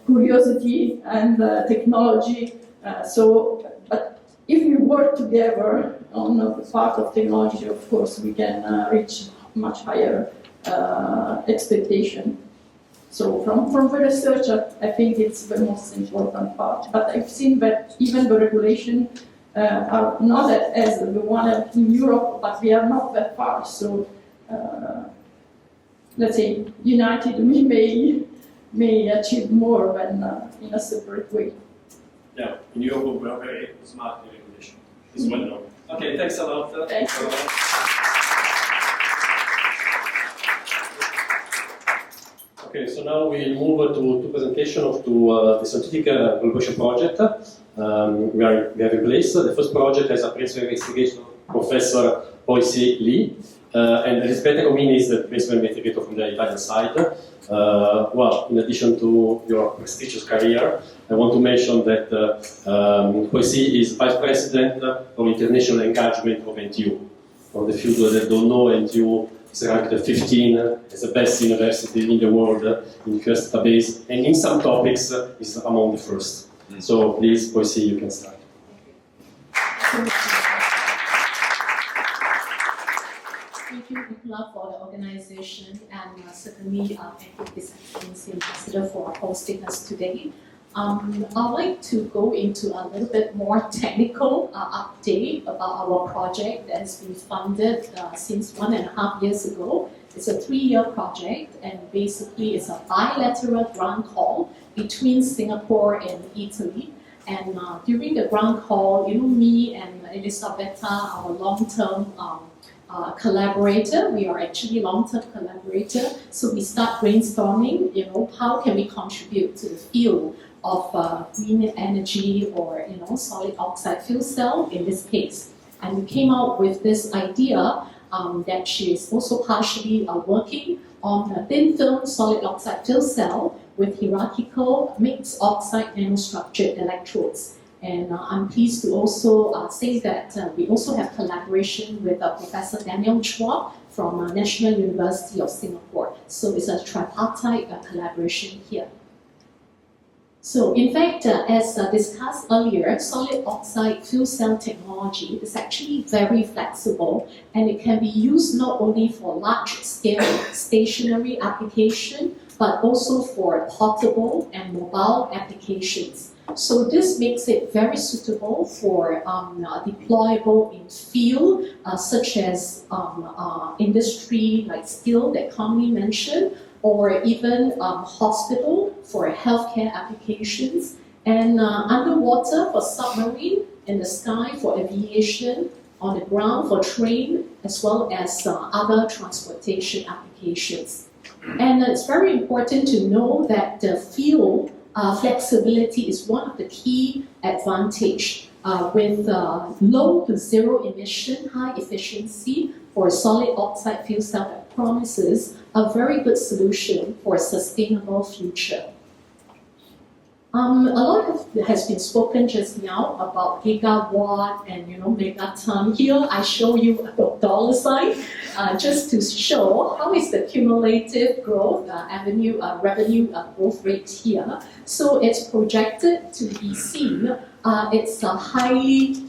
curiosity and technology. But if we work together on the part of technology, of course, we can reach much higher expectation. So from the research, I think it's the most important part. But I've seen that even the regulation are not as the one in Europe, but we are not that far. So let's say united, we may achieve more than in a separate way. Yeah, in Europe we are very smart in regulation. It's well known. Okay, thanks a lot. Thanks a lot. Okay, so now we'll move to presentation of the scientific collaboration project we have in place. The first project has a principal investigator, Professor Pooi See Lee, and Elisabetta Comini is the principal investigator from the Italian side. well, in addition to your prestigious career, I want to mention that Pooi See is Vice President of International Engagement of NTU. For the few that don't know, NTU is ranked 15 as the best university in the world in the first database, and in some topics is among the first. So please, Pooi See, you can start. Thank you, Nicola, for the organization, and certainly thank you, His Excellency Ambassador, for hosting us today. I'd like to go into a little bit more technical update about our project that has been funded since 1.5 years ago. It's a 3-year project, and basically it's a bilateral grant call between Singapore and Italy. And during the grant call, me and Elisabetta, our long-term collaborator, we are actually long-term collaborator, so we start brainstorming, how can we contribute to the field of green energy, or solid oxide fuel cell in this case. And we came out with this idea that she is also partially working on a thin film solid oxide fuel cell with hierarchical mixed oxide nanostructured electrodes. And I'm pleased to also say that we also have collaboration with Professor Daniel Chua from National University of Singapore. So it's a tripartite collaboration here. So in fact, as discussed earlier, solid oxide fuel cell technology is actually very flexible, and it can be used not only for large-scale stationary application, but also for portable and mobile applications. So this makes it very suitable for deployable in field, such as industry like steel that Comini mentioned, or even hospital for healthcare applications, and underwater for submarine, in the sky for aviation, on the ground for train, as well as other transportation applications. And it's very important to know that the field flexibility is one of the key advantages with low to zero emission, high efficiency for solid oxide fuel cell that promises a very good solution for a sustainable future. A lot has been spoken just now about gigawatt and megaton. Here I show you a dollar sign just to show how is the cumulative growth revenue growth rate here. So it's projected to be seen. It's highly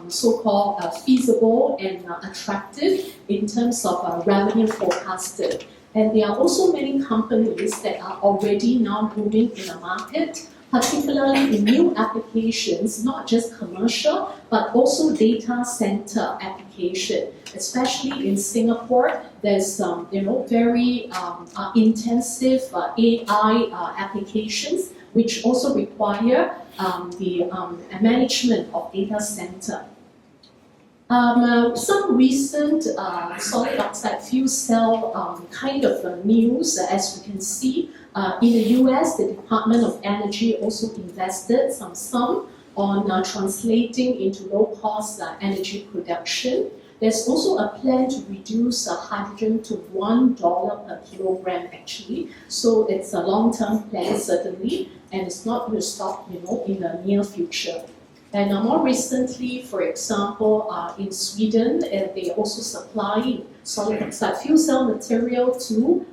so-called feasible and attractive in terms of revenue forecasted. And there are also many companies that are already now booming in the market, particularly in new applications, not just commercial, but also data center application. Especially in Singapore, there's very intensive AI applications, which also require the management of data center. Some recent solid oxide fuel cell kind of news, as we can see, in the US, the Department of Energy also invested some sum on translating into low-cost energy production. There's also a plan to reduce hydrogen to $1 per kilogram actually. So it's a long-term plan certainly, and it's not going to stop in the near future. And more recently, for example, in Sweden, they also supply solid oxide fuel cell material to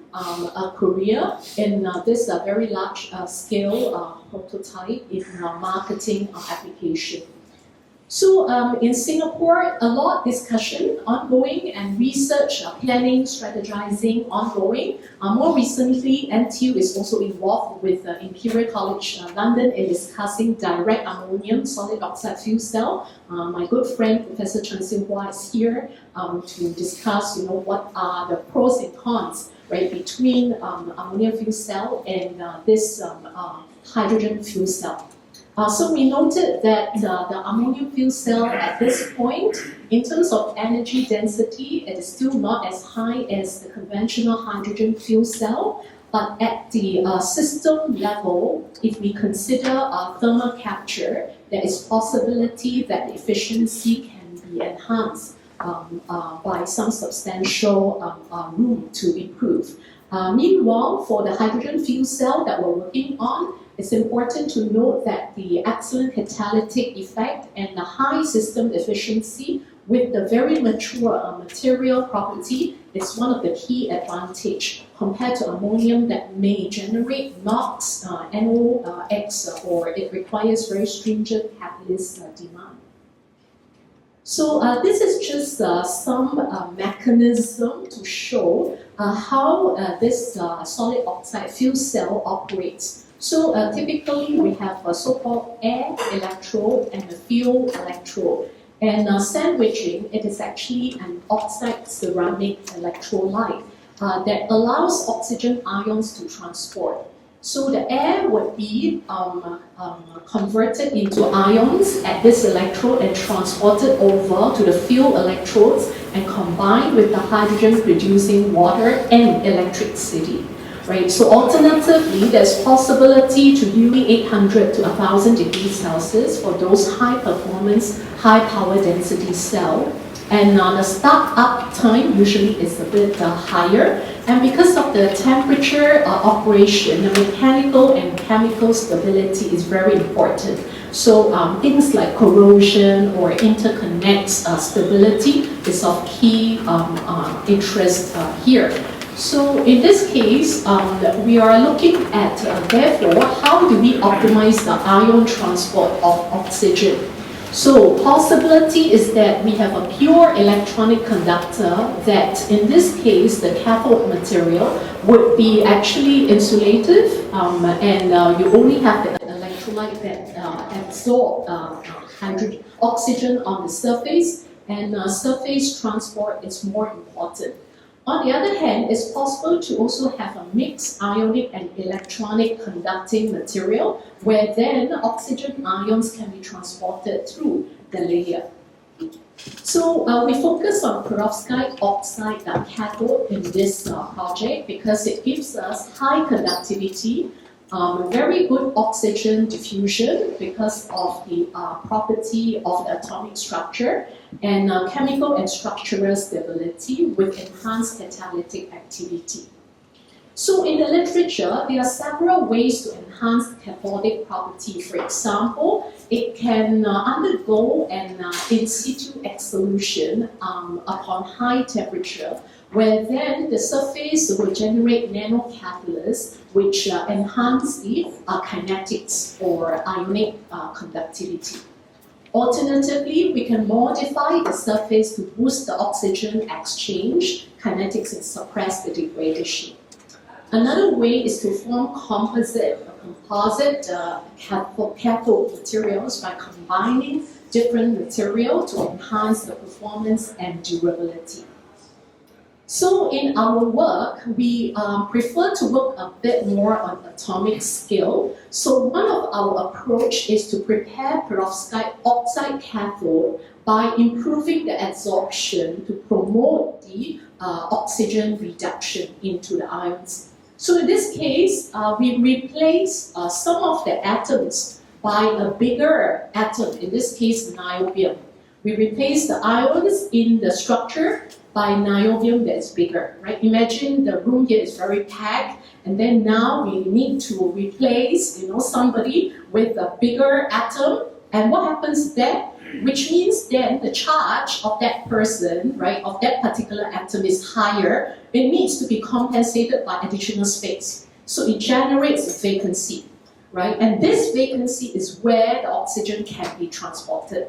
Korea in this very large scale prototype in marketing application. So in Singapore, a lot of discussion ongoing and research, planning, strategizing ongoing. More recently, NTU is also involved with Imperial College London in discussing direct ammonium solid oxide fuel cell. My good friend Professor Chen Xinhua is here to discuss, what are the pros and cons, right, between ammonium fuel cell and this hydrogen fuel cell. So we noted that the ammonium fuel cell at this point, in terms of energy density, it is still not as high as the conventional hydrogen fuel cell, but at the system level, if we consider thermal capture, there is possibility that the efficiency can be enhanced by some substantial room to improve. Meanwhile, for the hydrogen fuel cell that we're working on, it's important to note that the excellent catalytic effect and the high system efficiency with the very mature material property is one of the key advantage compared to ammonium that may generate NOx, NOx, or it requires very stringent catalyst demand. So this is just some mechanism to show how this solid oxide fuel cell operates. So typically we have a so-called air electrode and a fuel electrode. And sandwiching, it is actually an oxide ceramic electrolyte that allows oxygen ions to transport. So the air would be converted into ions at this electrode and transported over to the fuel electrodes and combined with the hydrogen producing water and electricity. Right? So alternatively, there's possibility to UV 800 to 1000 degrees Celsius for those high performance, high power density cell. And the start-up time usually is a bit higher. And because of the temperature operation, the mechanical and chemical stability is very important. So things like corrosion or interconnect stability is of key interest here. So in this case, we are looking at, therefore, how do we optimize the ion transport of oxygen? So possibility is that we have a pure electronic conductor that, in this case, the cathode material would be actually insulative, and you only have the electrolyte that absorb oxygen on the surface, and surface transport is more important. On the other hand, it's possible to also have a mixed ionic and electronic conducting material where then oxygen ions can be transported through the layer. So we focus on perovskite oxide cathode in this project because it gives us high conductivity, very good oxygen diffusion because of the property of the atomic structure, and chemical and structural stability with enhanced catalytic activity. So in the literature, there are several ways to enhance cathodic property. For example, it can undergo an in situ exsolution upon high temperature, where then the surface will generate nanocatalysts which enhance the kinetics or ionic conductivity. Alternatively, we can modify the surface to boost the oxygen exchange kinetics and suppress the degradation. Another way is to form composite cathode materials by combining different materials to enhance the performance and durability. So in our work, we prefer to work a bit more on atomic scale. So one of our approach is to prepare perovskite oxide cathode by improving the adsorption to promote the oxygen reduction into the ions. So in this case, we replace some of the atoms by a bigger atom, in this case niobium. We replace the ions in the structure by niobium that's bigger, right? Imagine the room here is very packed, and then now we need to replace, somebody with a bigger atom, and what happens then? Which means then the charge of that person, right, of that particular atom is higher. It needs to be compensated by additional space. So it generates a vacancy, right? And this vacancy is where the oxygen can be transported,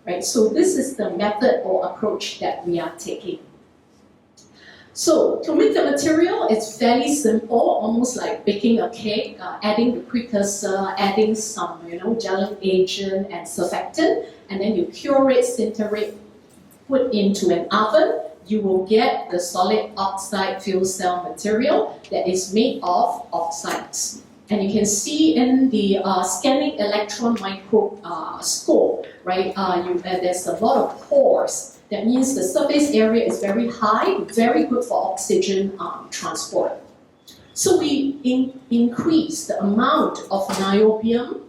right? So this is the method or approach that we are taking. So to make the material, it's fairly simple, almost like baking a cake, adding the precursor, adding some, gelling agent and surfactant, and then you cure it, sinterate, put into an oven. You will get the solid oxide fuel cell material that is made of oxides. And you can see in the scanning electron microscope, right, there's a lot of pores. That means the surface area is very high, very good for oxygen transport. So we increase the amount of niobium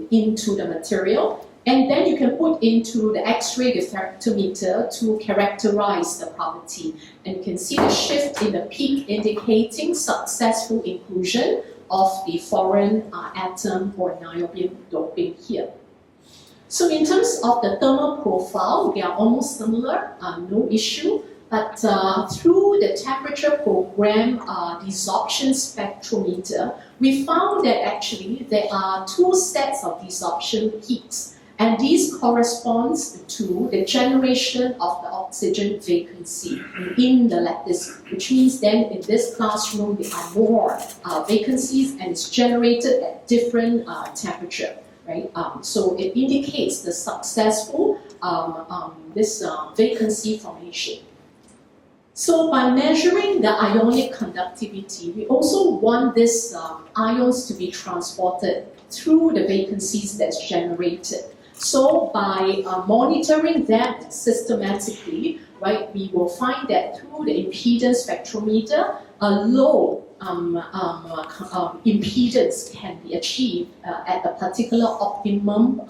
into the material, And then you can put into the X-ray diffractometer to characterize the property. And you can see the shift in the peak indicating successful inclusion of the foreign atom or niobium doping here. So in terms of the thermal profile, they are almost similar, no issue. But through the temperature program desorption spectrometer, we found that actually there are two sets of desorption peaks. And these corresponds to the generation of the oxygen vacancy in the lattice, which means then in this classroom there are more vacancies and it's generated at different temperature, right? So it indicates the successful vacancy formation. So by measuring the ionic conductivity, we also want these ions to be transported through the vacancies that's generated. So by monitoring them systematically, right, we will find that through the impedance spectrometer, a low impedance can be achieved at a particular optimum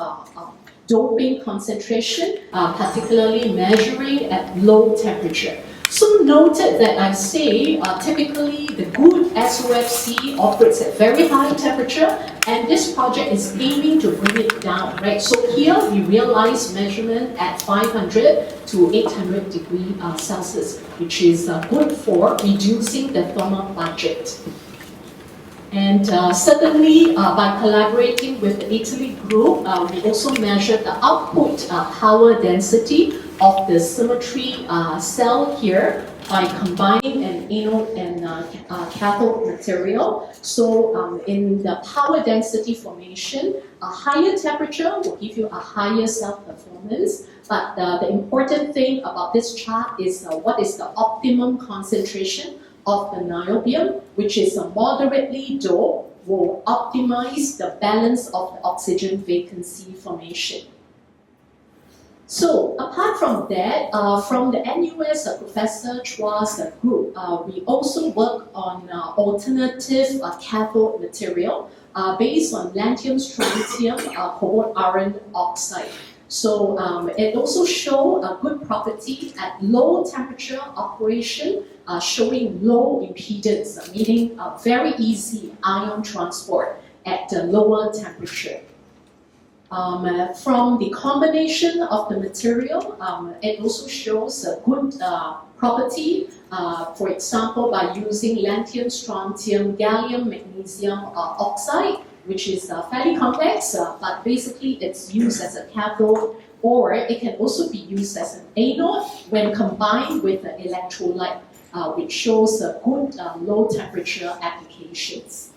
doping concentration, particularly measuring at low temperature. So noted that I say typically the good SOFC operates at very high temperature, and this project is aiming to bring it down, right? So here we realize measurement at 500 to 800 degrees Celsius, which is good for reducing the thermal budget. And certainly by collaborating with the Italy group, we also measured the output power density of the symmetry cell here by combining an anode and cathode material. So in the power density formation, a higher temperature will give you a higher cell performance. But the important thing about this chart is what is the optimum concentration of the niobium, which is moderately doped, will optimize the balance of the oxygen vacancy formation. So apart from that, from the NUS Professor Chua's group, we also work on alternative cathode material based on lanthanum, strontium, cobalt iron oxide. So it also shows a good property at low temperature operation, showing low impedance, meaning very easy ion transport at the lower temperature. From the combination of the material, it also shows a good property, for example, by using lanthanum, strontium, gallium, magnesium oxide, which is fairly complex, but basically it's used as a cathode, or it can also be used as an anode when combined with an electrolyte, which shows a good low temperature applications.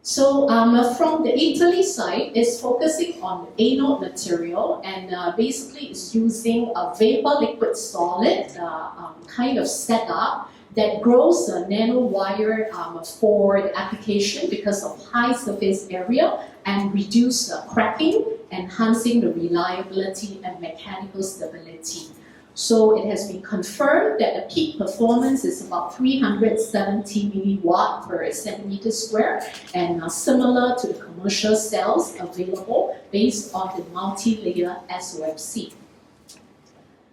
So from the Italy side, it's focusing on anode material, and basically it's using a vapor liquid solid kind of setup that grows a nanowire for the application because of high surface area and reduce cracking, enhancing the reliability and mechanical stability. So it has been confirmed that the peak performance is about 370 milliwatt per centimeter square, and similar to the commercial cells available based on the multi-layer SOFC.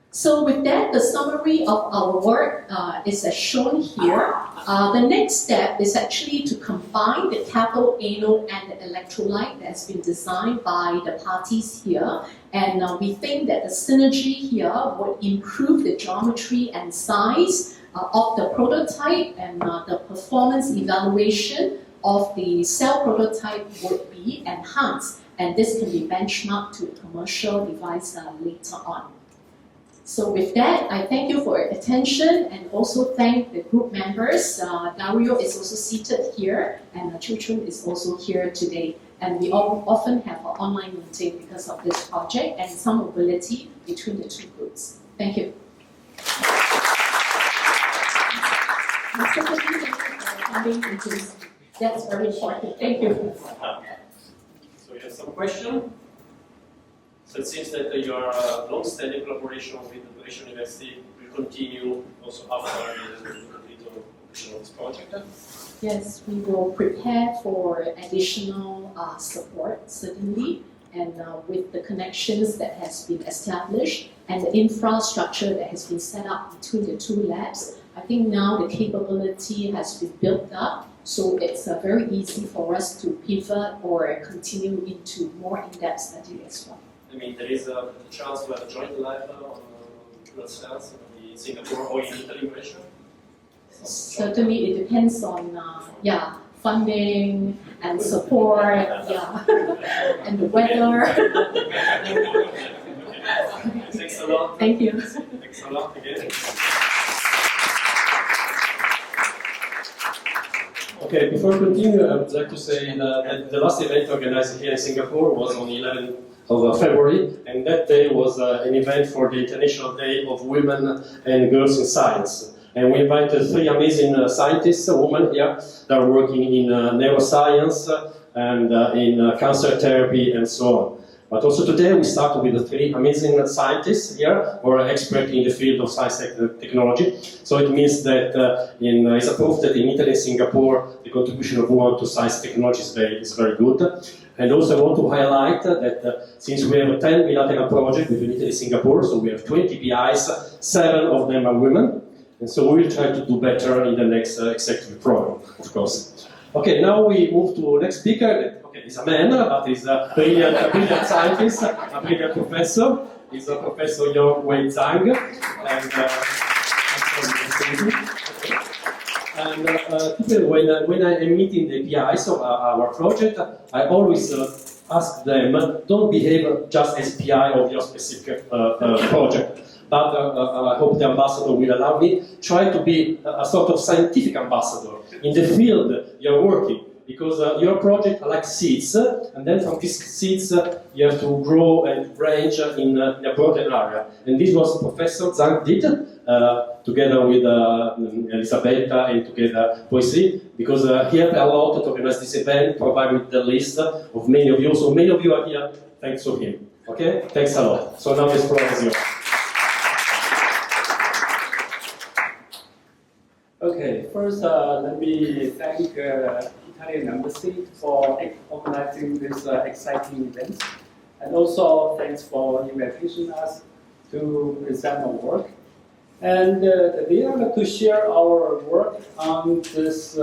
So with that, the summary of our work is as shown here. The next step is actually to combine the cathode, anode, and the electrolyte that's been designed by the parties here. And we think that the synergy here would improve the geometry and size of the prototype, and the performance evaluation of the cell prototype would be enhanced. And this can be benchmarked to a commercial device later on. So with that, I thank you for your attention, and also thank the group members. Dario is also seated here, and Chuchun is also here today. And we often have an online meeting because of this project and some mobility between the two groups. Thank you. That's very important. Thank you. So we have some questions. So it seems that your long-standing collaboration with the Brescia University will continue also after the completion of this project. Yes, we will prepare for additional support, certainly, and with the connections that has been established and the infrastructure that has been set up between the two labs, I think now the capability has been built up, so it's very easy for us to pivot or continue into more in-depth study as well. I mean, there is a chance to have a joint lab on blood cells in Singapore or in Italy, Brescia? Certainly, it depends on funding and support, and the weather. Thanks a lot. Thank you. Thanks a lot again. Okay, before I continue, I would like to say that the last event organized here in Singapore was on 11th of February, and that day was an event for the International Day of Women and Girls in Science. And we invited 3 amazing scientists, women here, that are working in neuroscience and in cancer therapy and so on. But also today we started with the 3 amazing scientists here who are experts in the field of science and technology. So it means that it's a proof that in Italy and Singapore the contribution of women to science and technology is very good. And also I want to highlight that since we have a 10 bilateral project between Italy and Singapore, so we have 20 PIs, 7 of them are women. And so we will try to do better in the next executive program, of course. Okay, now we move to the next speaker. Okay, he's a man, but he's a brilliant scientist, a brilliant professor. He's a Professor Yong-Wei Zhang. And when I am meeting the PIs of our project, I always ask them, don't behave just as PI of your specific project. But I hope the ambassador will allow me, try to be a sort of scientific ambassador in the field you're working, because your project like seeds, and then from these seeds you have to grow and branch in a broader area. And this was Professor Zhang did, together with Elisabetta and together Pooi See, because he helped a lot to organize this event, provide me the list of many of you. So many of you are here thanks to him. Okay? Thanks a lot. So now this program is yours. Okay, first let me thank Italian Embassy for organizing this exciting event, and also thanks for inviting us to present our work. And we are going to share our work on this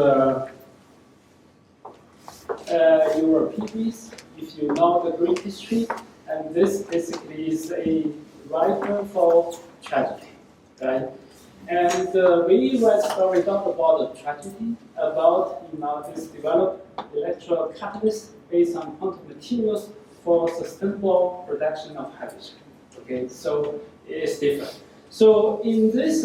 Europeans, if you know the Greek history, and this basically is a writer for tragedy, right? And we talked about the tragedy, about this developed electrocatalyst based on quantum materials for sustainable production of hydrogen. Okay, so it's different. So in this,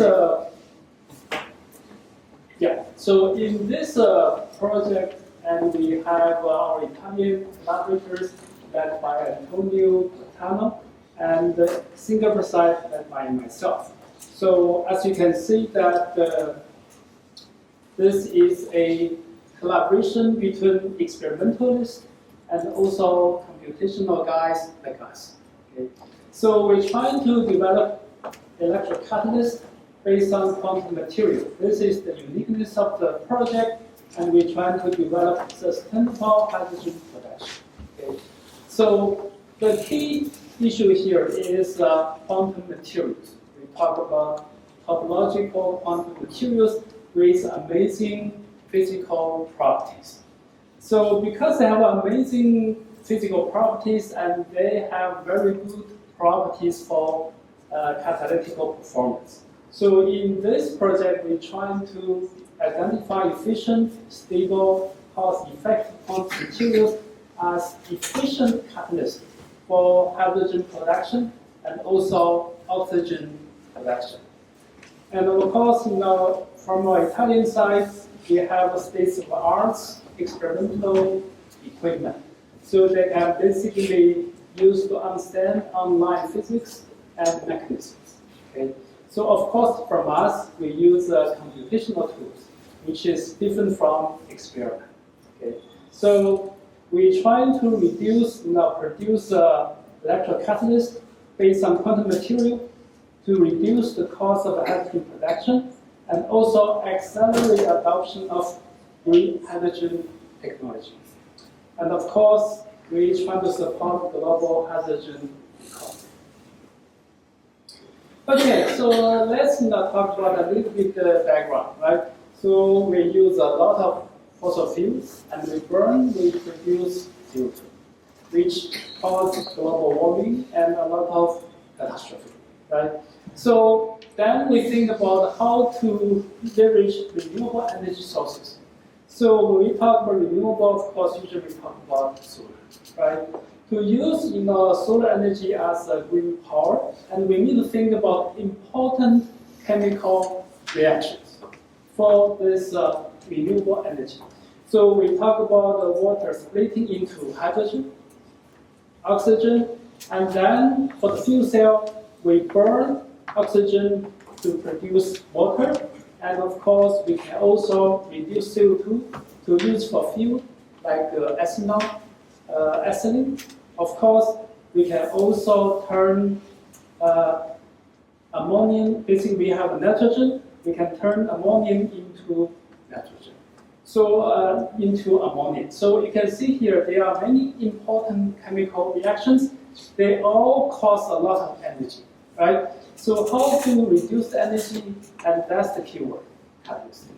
project, and we have our Italian collaborators led by Antonio Platano, and the Singapore side led by myself. So as you can see that this is a collaboration between experimentalists and also computational guys like us. Okay? So we're trying to develop electrocatalyst based on quantum material. This is the uniqueness of the project, and we're trying to develop sustainable hydrogen production. Okay? So the key issue here is quantum materials. We talk about topological quantum materials with amazing physical properties. So because they have amazing physical properties and they have very good properties for catalytical performance. So in this project, we're trying to identify efficient, stable, cost-effective quantum materials as efficient catalysts for hydrogen production and also oxygen production. And of course, from our Italian side, we have a state-of-the-art experimental equipment. So they can basically use to understand online physics and mechanisms. Okay? So of course, from us, we use computational tools, which is different from experiment. Okay? So we're trying to produce electrocatalyst based on quantum material to reduce the cost of hydrogen production and also accelerate adoption of green hydrogen technology. And of course, we try to support global hydrogen economy. Okay, so let's now talk about a little bit background, right? So we use a lot of fossil fuels, and we burn, we produce CO2, which causes global warming and a lot of catastrophe, right? So then we think about how to leverage renewable energy sources. So when we talk about renewable, of course, usually we talk about solar, right? To use solar energy as a green power, and we need to think about important chemical reactions for this renewable energy. So we talk about the water splitting into hydrogen, oxygen, and then for the fuel cell, we burn oxygen to produce water, and of course we can also reduce CO2 to use for fuel like ethanol, ethylene. Of course, we can also turn ammonium. Basically, we have nitrogen. We can turn ammonium into nitrogen, so into ammonia. So you can see here there are many important chemical reactions. They all cost a lot of energy, right? So how to reduce the energy, and that's the keyword, catalyst.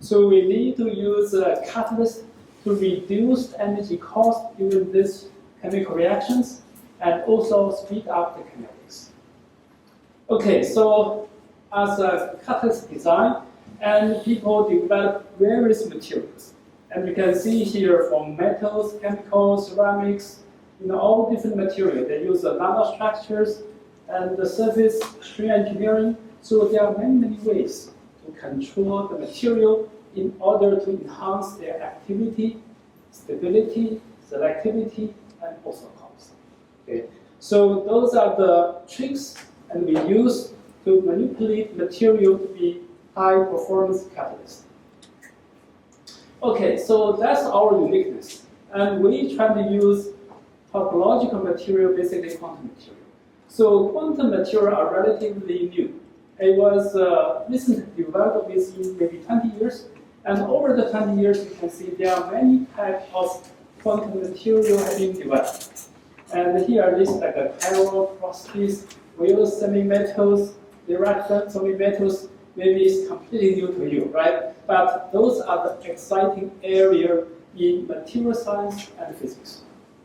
So we need to use a catalyst to reduce energy cost during these chemical reactions and also speed up the kinetics. Okay, so as a catalyst design, and people develop various materials. And you can see here from metals, chemicals, ceramics, all different materials. They use the nanostructures and the surface strain engineering. So there are many, many ways to control the material in order to enhance their activity, stability, selectivity, and also cost. Okay. So those are the tricks, and we use to manipulate material to be high performance catalyst. Okay, so that's our uniqueness, and we try to use topological material, basically quantum material. So quantum material are relatively new. It was recently developed within maybe 20 years, and over the 20 years, you can see there are many types of quantum material have been developed. And here, this is like a chiral processes, real semi-metals, direct semi-metals. Maybe it's completely new to you, right? But those are the exciting area in material science and physics.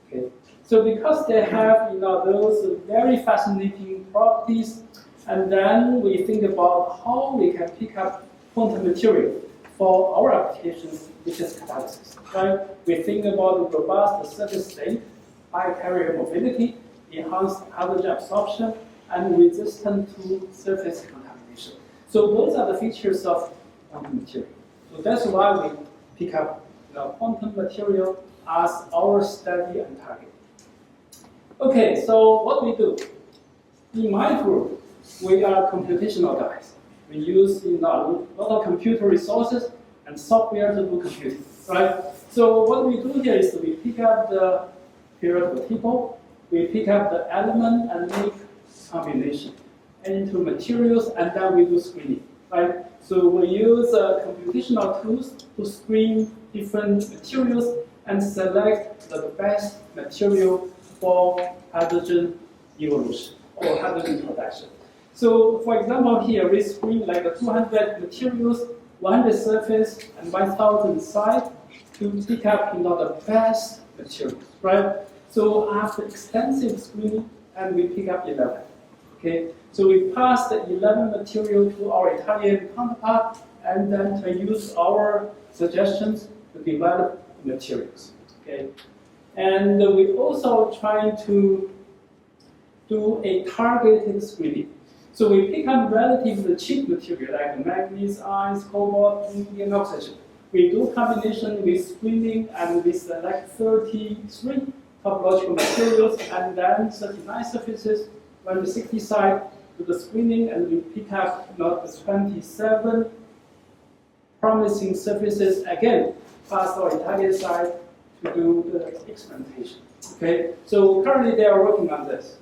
Okay. So because they have those very fascinating properties, and then we think about how we can pick up quantum material for our applications, which is catalysis, right? We think about robust surface state, high carrier mobility, enhanced hydrogen absorption, and resistant to surface contamination. So those are the features of quantum material. So that's why we pick up quantum material as our study and target. Okay, so what we do? In my group, we are computational guys. We use a lot of computer resources and software to do computing, right? So what we do here is we pick up the periodic table, we pick up the element and make combination into materials, and then we do screening, right? So we use computational tools to screen different materials and select the best material for hydrogen evolution or hydrogen production. So for example here, we screen like 200 materials, 100 surface, and 1,000 side to pick up the best materials, right? So after extensive screening, and we pick up 11. Okay, so we pass the 11 material to our Italian counterpart, and then to use our suggestions to develop materials. Okay, and we also try to do a targeted screening. So we pick up relatively cheap material like manganese, iron, cobalt, and oxygen. We do combination with screening, and we select 33 topological materials, and then 39 surfaces, 160 side to the screening, and we pick up the 27 promising surfaces again, past our Italian side to do the experimentation. Okay, so currently they are working on this.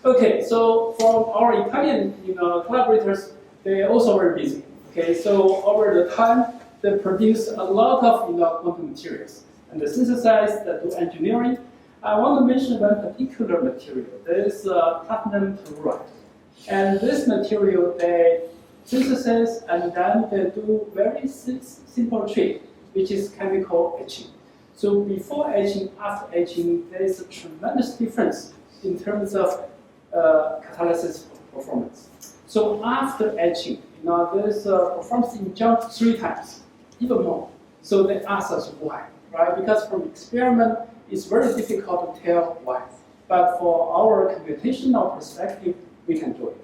Okay, so from our Italian collaborators, they are also very busy. Okay, so over the time, they produce a lot of quantum materials. And they synthesize, they do engineering. I want to mention one particular material. There is platinum telluride. And this material, they synthesize and then they do very simple trick, which is chemical etching. So before etching, after etching, there is a tremendous difference in terms of catalysis performance. So after etching, there is performance in jump 3 times, even more. So they ask us why, right? Because from experiment, it's very difficult to tell why. But for our computational perspective, we can do it.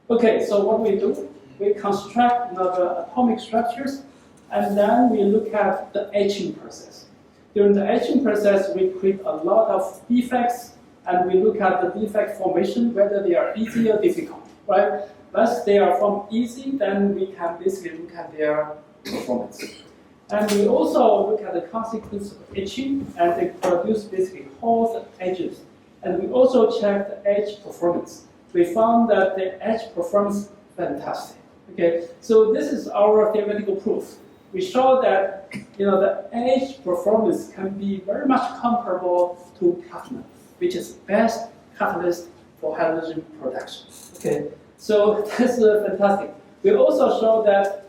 Okay, so what we do, we construct the atomic structures, and then we look at the etching process. During the etching process, we create a lot of defects, and we look at the defect formation, whether they are easy or difficult, right? Once they are formed easy, then we can basically look at their performance. And we also look at the consequence of etching, and they produce basically holes and edges. And we also check the edge performance. We found that the edge performance fantastic. Okay, so this is our theoretical proof. We show that the edge performance can be very much comparable to platinum, which is best catalyst for hydrogen production. Okay, so that's fantastic. We also show that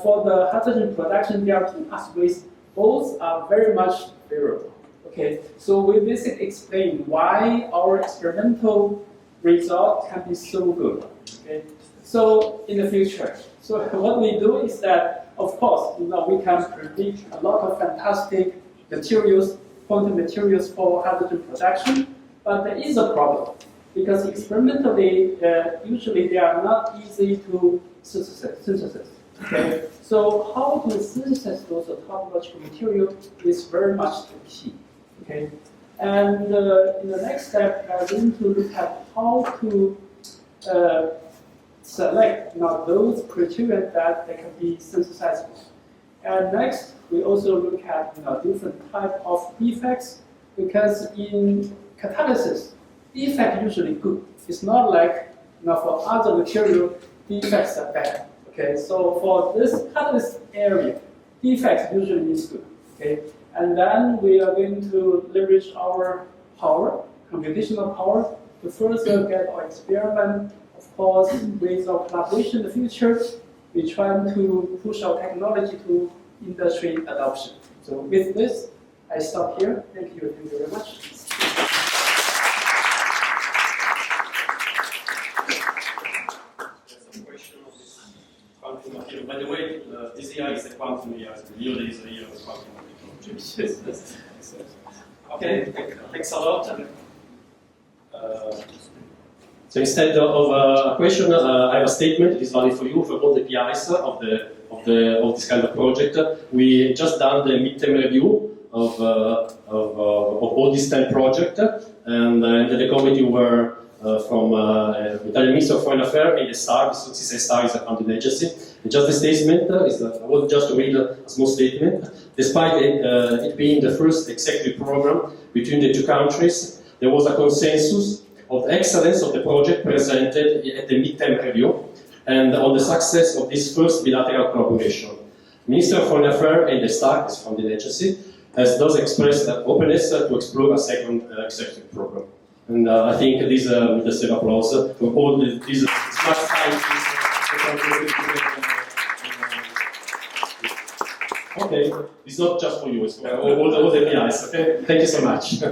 for the hydrogen production, there are 2 pathways. Both are very much favorable. Okay, so we basically explain why our experimental result can be so good. Okay, so in the future, so what we do is that, of course, we can predict a lot of fantastic materials, quantum materials for hydrogen production, but there is a problem because experimentally, usually they are not easy to synthesize. Okay, so how to synthesize those topological materials is very much the key. Okay, and in the next step, we are going to look at how to select those criteria that they can be synthesizable. And next, we also look at different type of defects, because in catalysis, defect usually good. It's not like for other material, defects are bad. Okay, so for this catalyst area, defects usually means good. Okay, and then we are going to leverage our power, computational power, to further get our experiment. Of course, with our collaboration in the future, we try to push our technology to industry adoption. So with this, I stop here. Thank you very much. By the way, this year is a quantum year. The year is a year of quantum technology. Okay, thanks a lot. So instead of a question, I have a statement. It is valid for you, for all the PIs of this kind of project. We just done the midterm review of all these 10 projects, and the committee were from Italian Ministry of Foreign Affairs and the STAR. The STAR is a funding agency. And just the statement is that I want just to read a small statement. Despite it being the first executive program between the 2 countries, there was a consensus of the excellence of the project presented at the midterm review and on the success of this first bilateral collaboration. Minister of Foreign Affairs and the STAR, as funding agency, has thus expressed openness to explore a second executive program. And I think this deserves applause for all these smart scientists. Okay, it's not just for you, it's for all the PIs. Okay, thank you so much.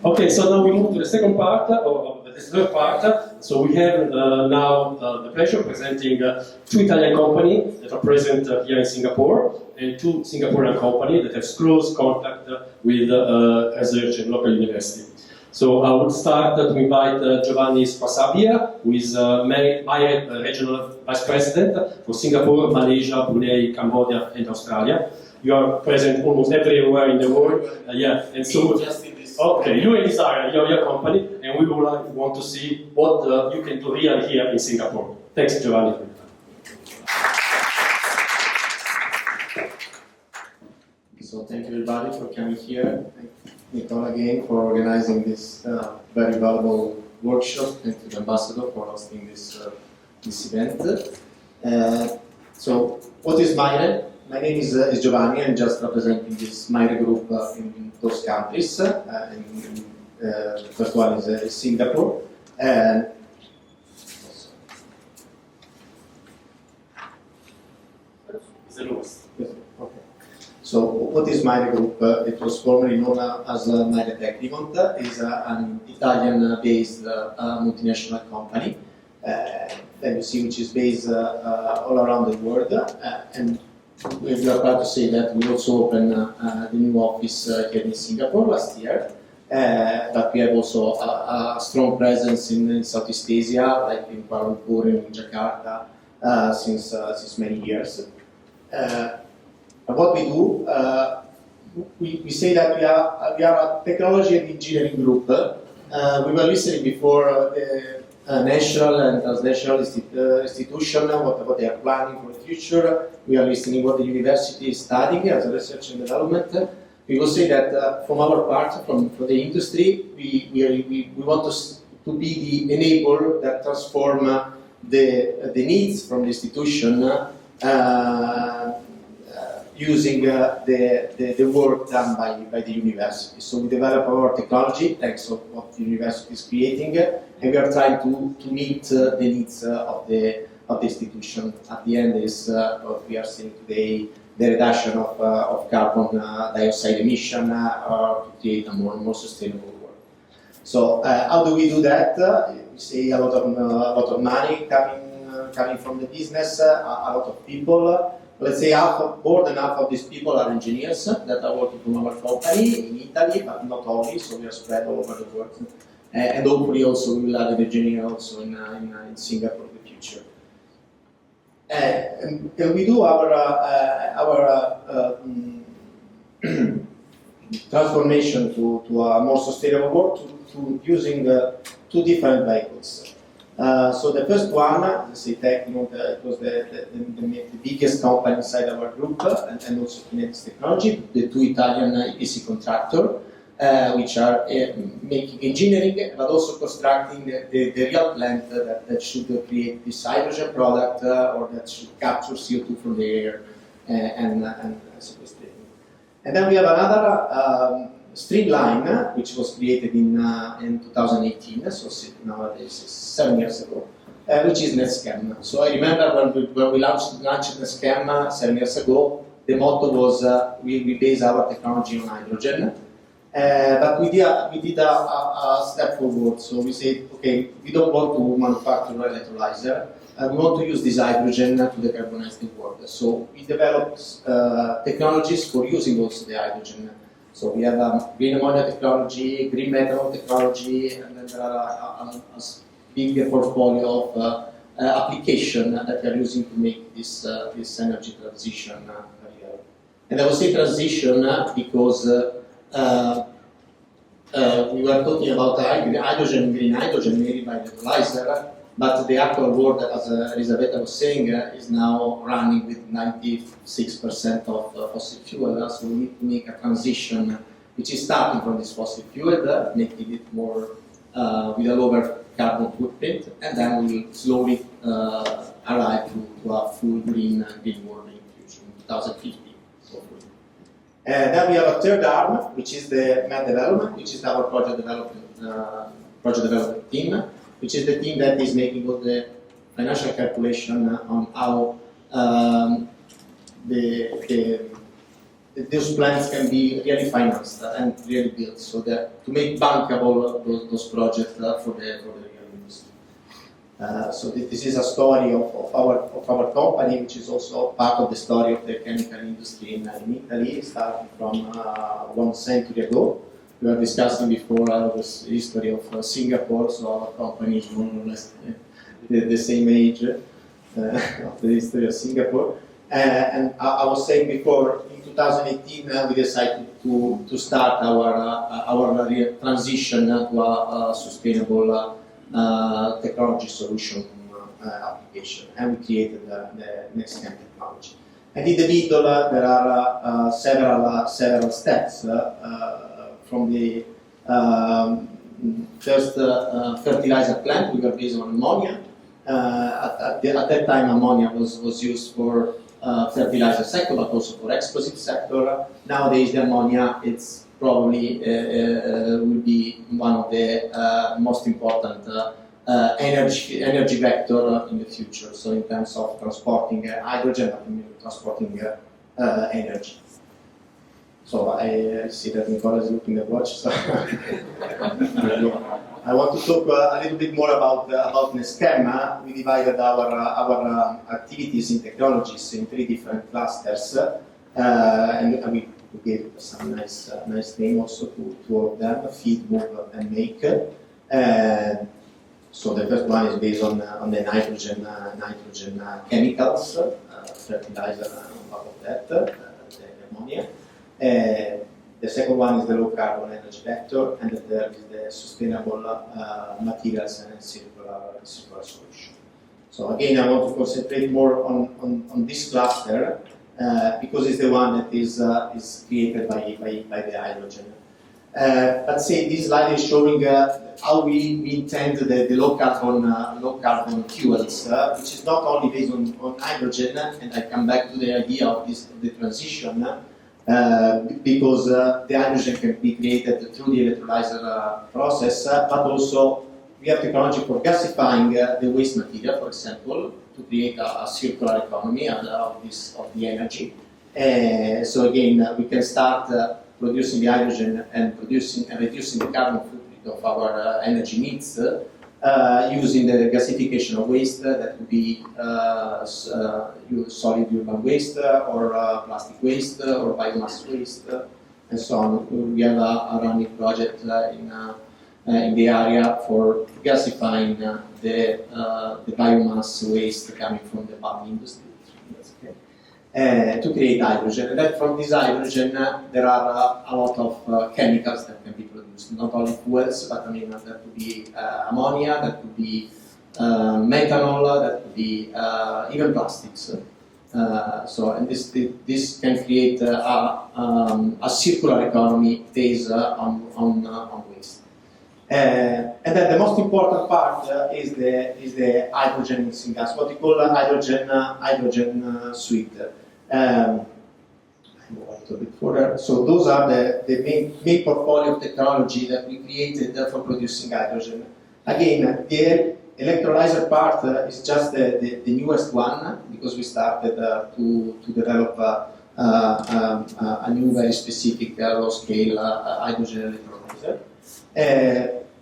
Okay, so now we move to the second part, or the third part. So we have now the pleasure of presenting 2 Italian companies that are present here in Singapore, and 2 Singaporean companies that have close contact with research and local university. So I would start to invite Giovanni Squassabia, who is MAIRE Regional Vice President for Singapore, Malaysia, Brunei, Cambodia, and Australia. You are present almost everywhere in the world. Yeah, and so. Okay, you and Isara, your company, and we would want to see what you can do really here in Singapore. Thanks, Giovanni. So thank you everybody for coming here. Thank Nicola again for organizing this very valuable workshop, and to the ambassador for hosting this event. So what is MAIRE? my name is Giovanni. I'm just representing this MAIRE group in those countries. The first one is Singapore. And okay. So what is MAIRE Group? It was formerly known as MAIRE Tecnimont. It's an Italian-based multinational company. That you see, which is based all around the world. And we are proud to say that we also opened the new office here in Singapore last year. But we have also a strong presence in Southeast Asia, like in Kuala Lumpur and in Jakarta, since many years. What we do, we say that we are a technology and engineering group. We were listening before the national and transnational institution, what they are planning for the future. We are listening what the university is studying as a research and development. We will say that from our part, from the industry, we want to be the enabler that transform the needs from the institution using the work done by the university. So we develop our technology thanks to what the university is creating, and we are trying to meet the needs of the institution. At the end is what we are seeing today, the reduction of carbon dioxide emission to create a more sustainable world. So how do we do that? We see a lot of money coming from the business, a lot of people. Let's say more than half of these people are engineers that are working from our company in Italy, but not only, so we are spread all over the world. And hopefully also we will have an engineer also in Singapore in the future. And we do our transformation to a more sustainable world to using two different vehicles. So the first one, let's say Tecnimont, it was the biggest company inside our group, and also Kinetics Technology, the two Italian EPC contractors, which are making engineering, but also constructing the real plant that should create this hydrogen product or that should capture CO2 from the air and sequestrate. And then we have another streamline, which was created in 2018, so nowadays 7 years ago, which is NetScam. So I remember when we launched NetScam 7 years ago, the motto was we base our technology on hydrogen. But we did a step forward. So we said, okay, we don't want to manufacture an electrolyzer. We want to use this hydrogen to decarbonize the world. So we developed technologies for using also the hydrogen. So we have green ammonia technology, green methanol technology, and then there are a big portfolio of application that we are using to make this energy transition real. And I will say transition because we were talking about hydrogen, green hydrogen, made by the electrolyzer, but the actual world, as Elisabetta was saying, is now running with 96% of fossil fuel. So we need to make a transition, which is starting from this fossil fuel, making it more with a lower carbon footprint, and then we will slowly arrive to a full green world in the future, in 2050. Then we have a third arm, which is the MED development, which is our project development team, which is the team that is making all the financial calculation on how those plans can be really financed and really built, so that to make bankable those projects for the real industry. So this is a story of our company, which is also part of the story of the chemical industry in Italy, starting from 1 century ago. We were discussing before the history of Singapore, so our company is more or less the same age of the history of Singapore. And I was saying before, in 2018 we decided to start our transition to a sustainable technology solution application, and we created the NetScam technology. And in the middle there are several steps. From the first fertilizer plant, we were based on ammonia. At that time, ammonia was used for fertilizer sector, but also for explosive sector. Nowadays, the ammonia it's probably will be one of the most important energy vector in the future. So in terms of transporting hydrogen, transporting energy. So I see that Nicola is looking at the watch. So I want to talk a little bit more about Neschema. We divided our activities in technologies in 3 different clusters, and we gave some nice name also to all of them: feed, move, and make. So the first one is based on the nitrogen chemicals, fertilizer on top of that, the ammonia. The second one is the low carbon energy vector, and the third is the sustainable materials and circular solution. So again, I want to concentrate more on this cluster because it's the one that is created by the hydrogen. But say this slide is showing how we intend the low carbon fuels, which is not only based on hydrogen, and I come back to the idea of the transition. Because the hydrogen can be created through the electrolyzer process, but also we have technology for gasifying the waste material, for example, to create a circular economy of the energy. So again, we can start producing the hydrogen and reducing the carbon footprint of our energy needs using the gasification of waste that would be solid urban waste or plastic waste or biomass waste and so on. We have a running project in the area for gasifying the biomass waste coming from the palm industry. To create hydrogen, and then from this hydrogen there are a lot of chemicals that can be produced, not only fuels, but I mean that could be ammonia, that could be methanol, that could be even plastics. So, and this can create a circular economy based on waste. And then the most important part is the hydrogen syngas, what we call hydrogen suite. I go a little bit further. So those are the main portfolio of technology that we created for producing hydrogen. Again, the electrolyzer part is just the newest one because we started to develop a new very specific low-scale hydrogen electrolyzer.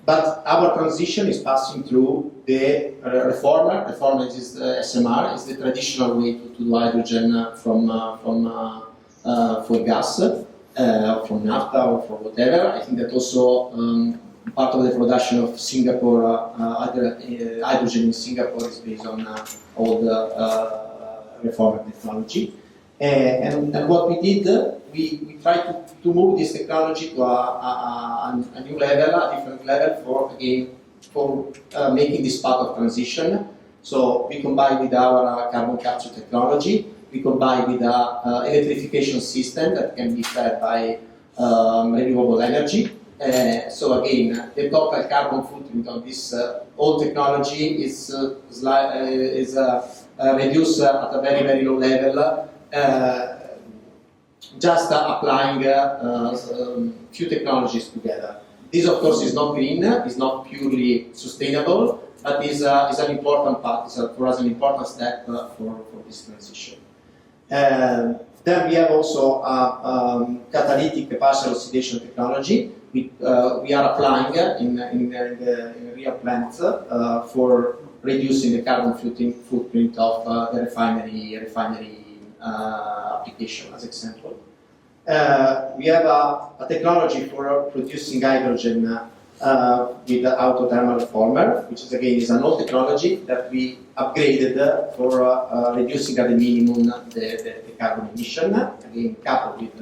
But our transition is passing through the reformer. Reformer is SMR, is the traditional way to do hydrogen from for gas, from naphtha or for whatever. I think that also part of the production of Singapore, hydrogen in Singapore is based on old reformer technology. And what we did, we tried to move this technology to a new level, a different level for making this part of transition. So we combine with our carbon capture technology, we combine with an electrification system that can be fed by renewable energy. So again, the total carbon footprint of this old technology is reduced at a very, very low level. Just applying few technologies together. This, of course, is not green, is not purely sustainable, but is an important part, is for us an important step for this transition. Then we have also catalytic partial oxidation technology. We are applying in the real plants for reducing the carbon footprint of the refinery application, as example. We have a technology for producing hydrogen with the autothermal reformer, which is again an old technology that we upgraded for reducing at the minimum the carbon emission. Again, coupled with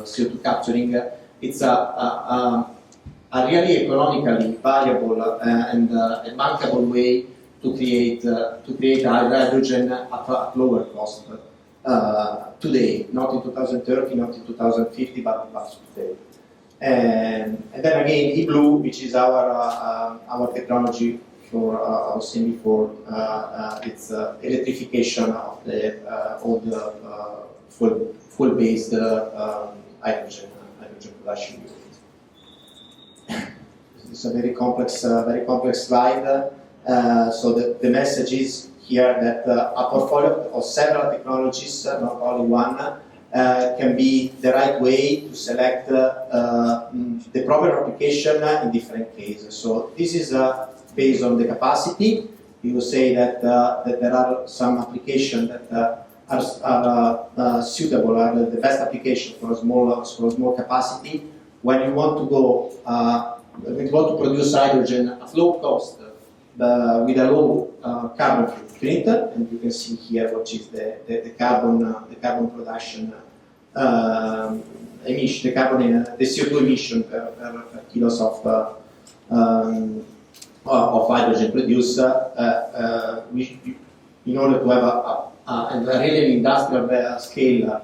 CO2 capturing, it's a really economically viable and bankable way to create hydrogen at lower cost. Today, not in 2030, not in 2050, but today. And then again, eBlue, which is our technology I was saying before, it's electrification of the all the full-based hydrogen production unit. It's a very complex slide. So the message is here that a portfolio of several technologies, not only one, can be the right way to select the proper application in different cases. So this is based on the capacity. You will say that, that there are some applications that are suitable, are the best application for a small capacity. When you want to go, when you want to produce hydrogen at low cost, with a low carbon footprint, and you can see here what is the carbon production emission, the CO2 emission per kilos of hydrogen produced. In order to have a really industrial scale,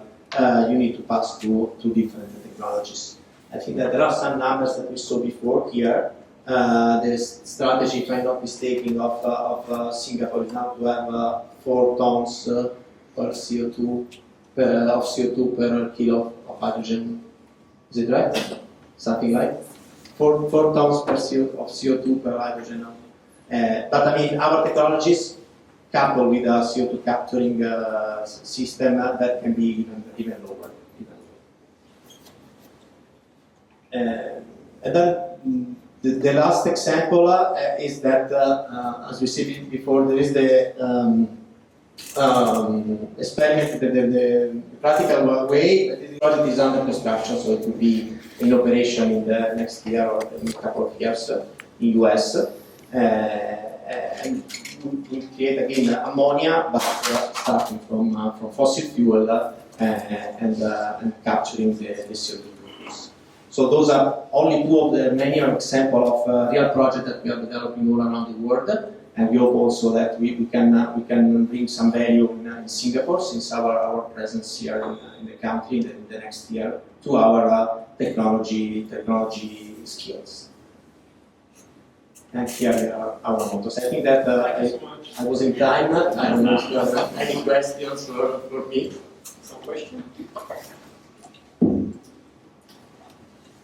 you need to pass through different technologies. I think that there are some numbers that we saw before here. The strategy, if I'm not mistaken, of Singapore is now to have 4 tons per CO2 per kilo of hydrogen. Is it right? Something like 4 tons of CO2 per hydrogen. But I mean, our technologies coupled with a CO2 capturing system that can be even lower. And then the last example is that, as we said before, there is the experiment, the practical way, but the project is under construction, so it will be in operation in the next year or in a couple of years in US. And we create again ammonia, but starting from fossil fuel and capturing the CO2. So those are only 2 of the many examples of real projects that we are developing all around the world, and we hope also that we can bring some value in Singapore, since our presence here in the country in the next year, to our technology skills. And here are our mottos. I think that I was in time. I don't know if you have any questions for me. Some questions?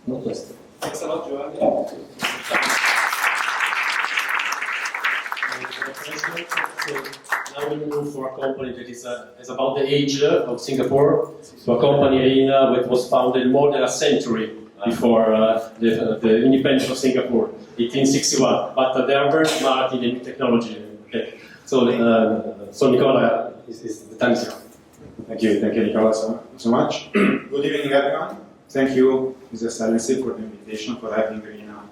No question. Thanks a lot, Giovanni. Now we move for a company that is about the age of Singapore, to a company, RINA, that was founded more than a century before the independence of Singapore, 1861. But they are very smart in the new technology. Okay. So Nicola, the time is yours. Thank you, Nicola, so much. Good evening, everyone. Thank you, Mr. Excellency, for the invitation, for having RINA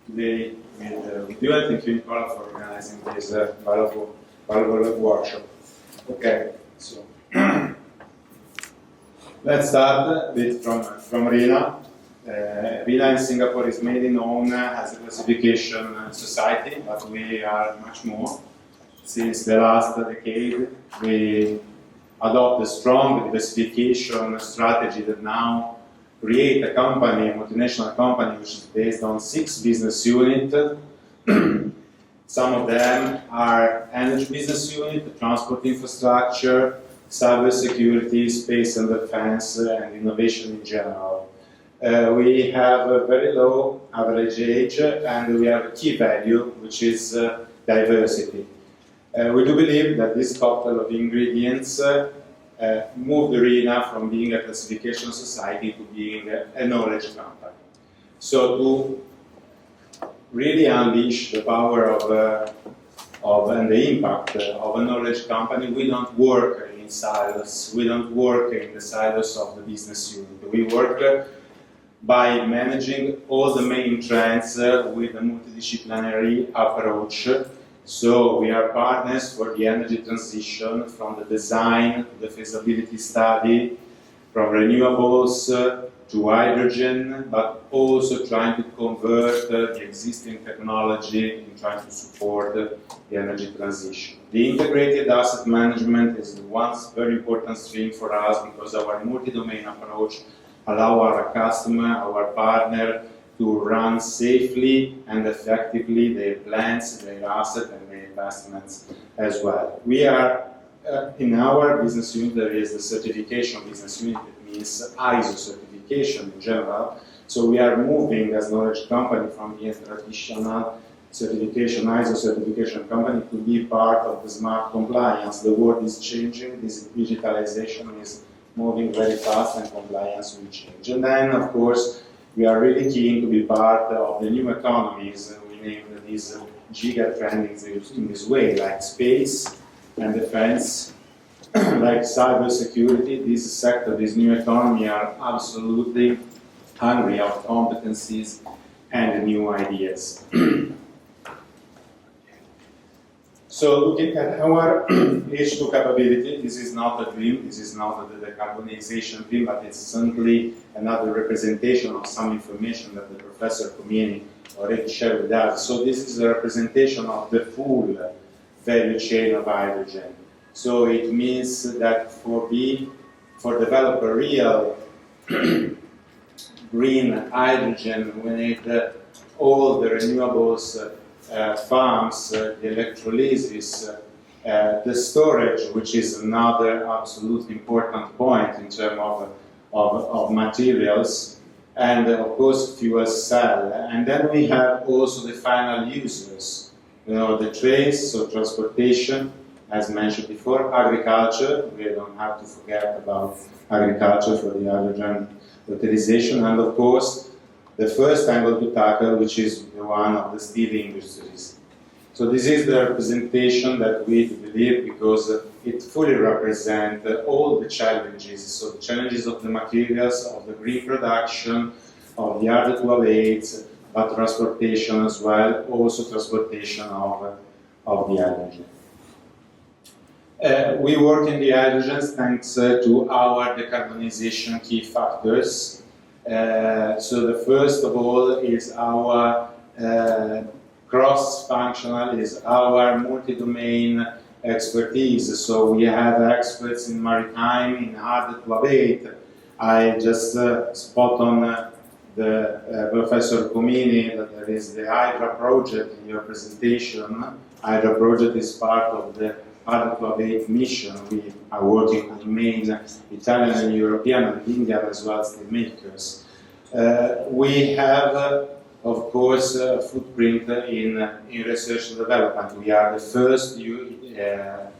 today with you, and thank you, Nicola, for organizing this valuable workshop. Okay, so let's start from RINA. RINA in Singapore is mainly known as a classification society, but we are much more. Since the last decade, we adopt a strong diversification strategy that now create a company, a multinational company, which is based on 6 business units. Some of them are energy business unit, transport infrastructure, cybersecurity, space and defense, and innovation in general. We have a very low average age, and we have a key value, which is diversity. We do believe that this couple of ingredients moved RINA from being a classification society to being a knowledge company. So to really unleash the power and the impact of a knowledge company, we don't work in silos. We don't work in the silos of the business unit. We work by managing all the main trends with a multidisciplinary approach. So we are partners for the energy transition, from the design to the feasibility study, from renewables to hydrogen, but also trying to convert the existing technology and trying to support the energy transition. The integrated asset management is one very important stream for us, because our multi-domain approach allows our customer, our partner, to run safely and effectively their plants, their assets, and their investments as well. We are, in our business unit, there is the certification business unit, that means ISO certification in general. So we are moving as knowledge company from the traditional certification, ISO certification company, to be part of the smart compliance. The world is changing, this digitalization is moving very fast, and compliance will change. And then, of course, we are really keen to be part of the new economies. We name these giga trends in this way, like space and defense, like cybersecurity. This sector, this new economy, are absolutely hungry of competencies and new ideas. So looking at our H2 capability, this is not a dream, this is not the decarbonization dream, but it's simply another representation of some information that the Professor Comini already shared with us. So this is a representation of the full value chain of hydrogen. So it means that for develop a real green hydrogen, we need all the renewables farms, the electrolysis, the storage, which is another absolutely important point in terms of materials, and of course fuel cell. And then we have also the final users, the trains, so transportation, as mentioned before, agriculture, we don't have to forget about agriculture for the hydrogen utilization, and of course the first angle to tackle, which is the one of the steel industries. So this is the representation that we believe, because it fully represents all the challenges. So the challenges of the materials, of the green production, of the hard-to-abate, but transportation as well, also transportation of the hydrogen. We work in the hydrogens thanks to our decarbonization key factors. So the first of all is our cross-functional, is our multi-domain expertise. So we have experts in maritime, in hard-to-abate. I just spot on the Professor Comini that there is the Hydra project in your presentation. Hydra project is part of the hard-to-abate mission. We are working with main Italian and European and Indian as well steel makers. We have, of course, a footprint in research and development. We are the first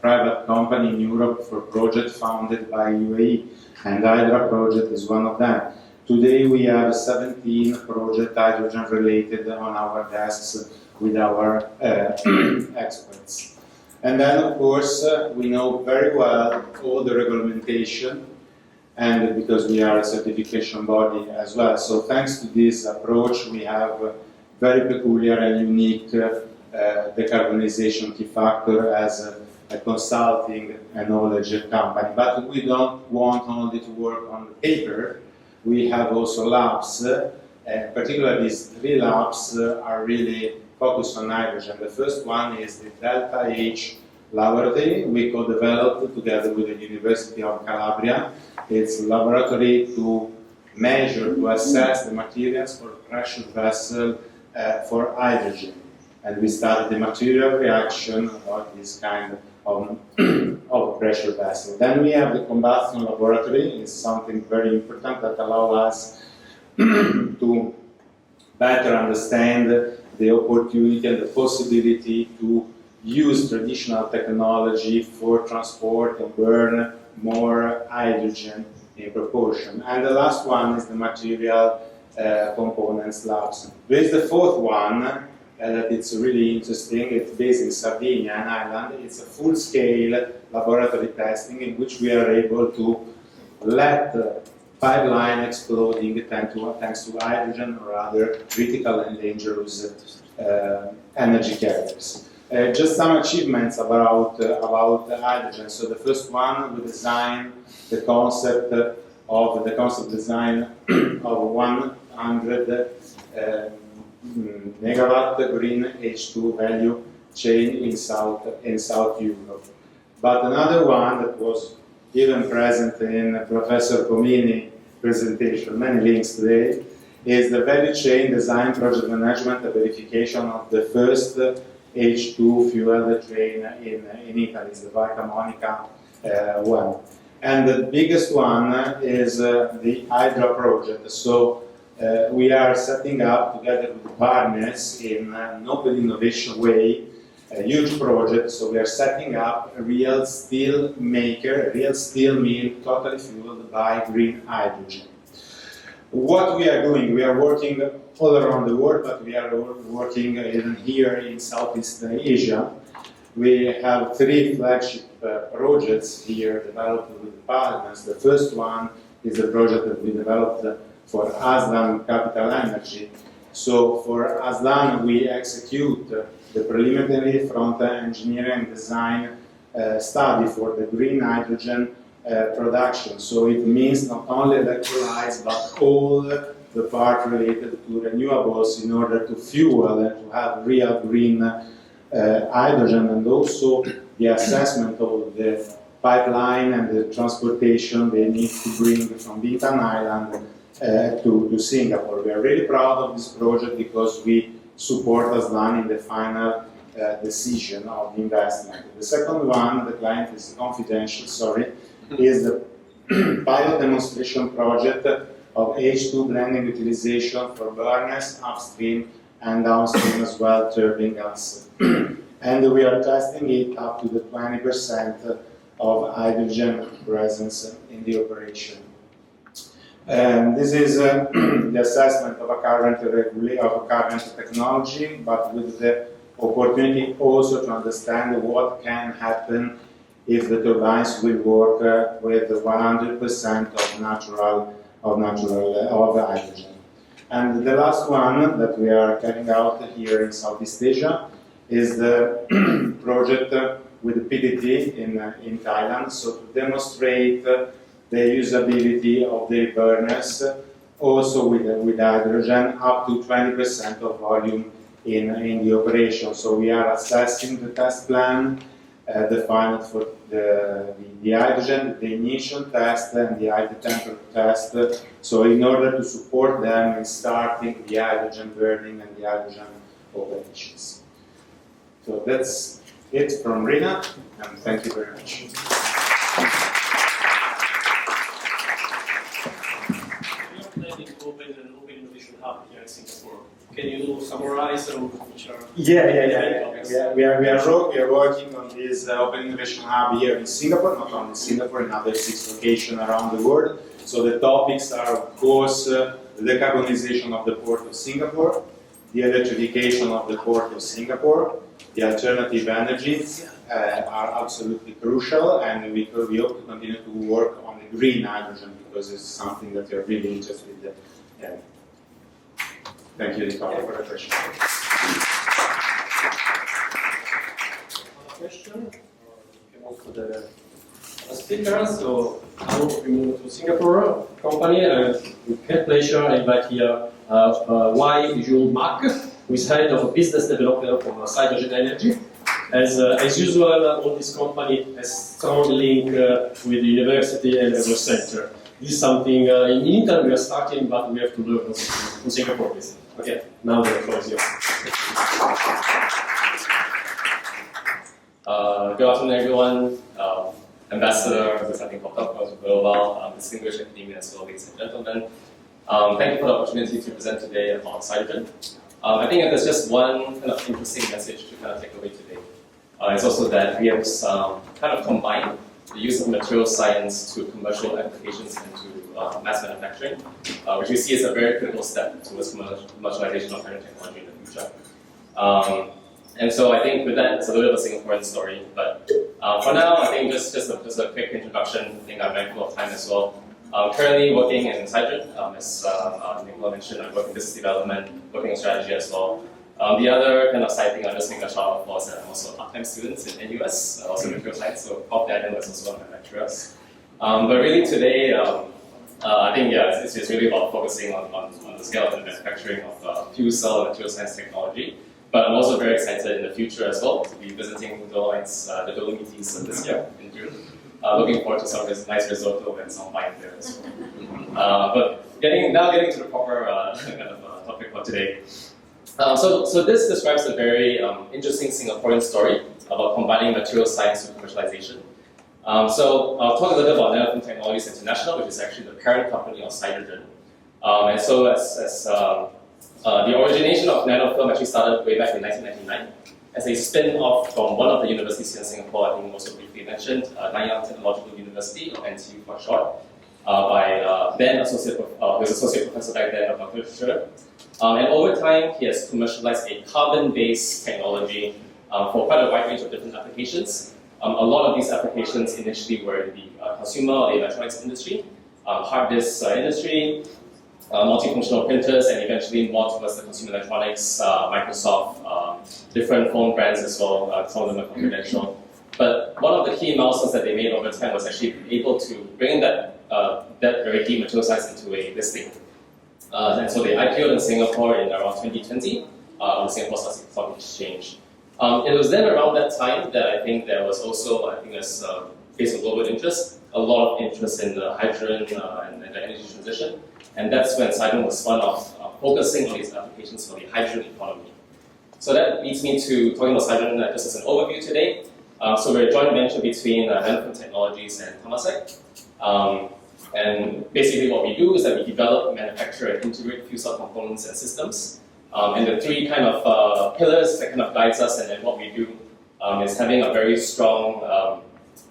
private company in Europe for project funded by UAE, and Hydra project is one of them. Today we have 17 projects hydrogen related on our desks with our experts. And then, of course, we know very well all the regulation, and because we are a certification body as well. So thanks to this approach, we have a very peculiar and unique decarbonization key factor as a consulting and knowledge company. But we don't want only to work on the paper. We have also labs, particularly these 3 labs are really focused on hydrogen. The first one is the Delta H laboratory we co-developed together with the University of Calabria. It's a laboratory to measure, to assess the materials for pressure vessel for hydrogen. And we started the material reaction of this kind of pressure vessel. Then we have the combustion laboratory. It's something very important that allows us to better understand the opportunity and the possibility to use traditional technology for transport and burn more hydrogen in proportion. And the last one is the material components labs. There is the fourth one that it's really interesting. It's based in Sardinia, an island. It's a full-scale laboratory testing in which we are able to let pipeline exploding thanks to hydrogen or other critical and dangerous energy carriers. Just some achievements about hydrogen. So the first one, we designed the concept design of 100 megawatt green H2 value chain in South Europe. But another one that was even present in Professor Comini presentation, many links today, is the value chain design, project management, and verification of the first H2 fuel train in Italy. It's the Valca Monica one. And the biggest one is the Hydra project. So we are setting up together with partners in an open innovation way a huge project. So we are setting up a real steel maker, a real steel mill totally fueled by green hydrogen. What we are doing, we are working all around the world, but we are working even here in Southeast Asia. We have 3 flagship projects here developed with partners. The first one is a project that we developed for Aslan Capital Energy. So for Aslan, we execute the preliminary front-end engineering design study for the green hydrogen production. So it means not only electrolytes, but all the part related to renewables in order to fuel and to have real green hydrogen, and also the assessment of the pipeline and the transportation they need to bring from Bintan Island to Singapore. We are really proud of this project because we support Aslan in the final decision of the investment. The second one, the client is confidential, sorry, is the pilot demonstration project of H2 blending utilization for burners upstream and downstream as well, turbine gas. And we are testing it up to the 20% of hydrogen presence in the operation. And this is the assessment of a current technology, but with the opportunity also to understand what can happen if the turbines will work with 100% of hydrogen. And the last one that we are carrying out here in Southeast Asia is the project with PDT in Thailand, so to demonstrate the usability of the burners, also with hydrogen, up to 20% of volume in the operation. So we are assessing the test plan defined for the hydrogen, the initial test, and the high temperature test. So in order to support them in starting the hydrogen burning and the hydrogen operations. So that's it from RINA, and thank you very much. Open innovation hub here in Singapore. Can you summarize which are? Yeah. We are working on this open innovation hub here in Singapore, not only Singapore, in other 6 locations around the world. So the topics are, of course, the decarbonization of the port of Singapore, the electrification of the port of Singapore, the alternative energies are absolutely crucial, and we hope to continue to work on the green hydrogen because it's something that we are really interested in. Thank you, Nicola, for the question. Question? You can move to the speaker. So now we move to Singapore company. With great pleasure, I invite here Wooi Zhang, who is head of business development from SYDROGEN Energy. As usual, all this company has strong link with the university and research center. This is something in Italy we are starting, but we have to learn also from Singapore. Okay, now the floor is yours. Good afternoon, everyone. Ambassador, this is something popped up for global, distinguished academia as well, ladies and gentlemen. Thank you for the opportunity to present today about SYDROGEN. I think there's just one kind of interesting message to kind of take away today. It's also that we have kind of combined the use of material science to commercial applications and to mass manufacturing, which we see as a very critical step towards commercialization of hydrogen technology in the future. And so I think with that, it's a little bit of a Singaporean story, but for now, I think just a quick introduction. I think I'm mindful of time as well. Currently working in SYDROGEN, as Nicola mentioned, I work in business development, working in strategy as well. The other kind of side thing I'll just make a shout out for is that I'm also a part-time student in NUS, also material science, so off the island is also one of my lecturers. But really today, I think it's really about focusing on the scale of the manufacturing of fuel cell and material science technology. But I'm also very excited in the future as well to be visiting the Dolomites this year in June. Looking forward to some of this nice risotto and some wine there as well. But getting to the proper kind of topic for today. So this describes a very interesting Singaporean story about combining material science with commercialization. So I'll talk a little bit about Nanofilm Technologies International, which is actually the parent company of SYDROGEN. And so as the origination of Nanofilm actually started way back in 1999 as a spin-off from one of the universities here in Singapore, I think also briefly mentioned, Nanyang Technological University, or NTU for short, by then associate professor back then, Dr. Sure. And over time, he has commercialized a carbon-based technology for quite a wide range of different applications. A lot of these applications initially were in the consumer or the electronics industry, hard disk industry, multifunctional printers, and eventually more towards the consumer electronics, Microsoft, different phone brands as well. Some of them are confidential. But one of the key milestones that they made over time was actually able to bring that very deep material science into a listing. And so they IPO'd in Singapore in around 2020 on the Singapore Stock Exchange. It was then around that time that I think there was also, as based on global interest, a lot of interest in the hydrogen and the energy transition. And that's when SYDROGEN was spun off, focusing on these applications for the hydrogen economy. So that leads me to talking about SYDROGEN just as an overview today. So we're a joint venture between Nanofilm Technologies and Temasek. And basically what we do is that we develop, manufacture, and integrate fuel cell components and systems. And the three kind of pillars that kind of guides us and then what we do is having a very strong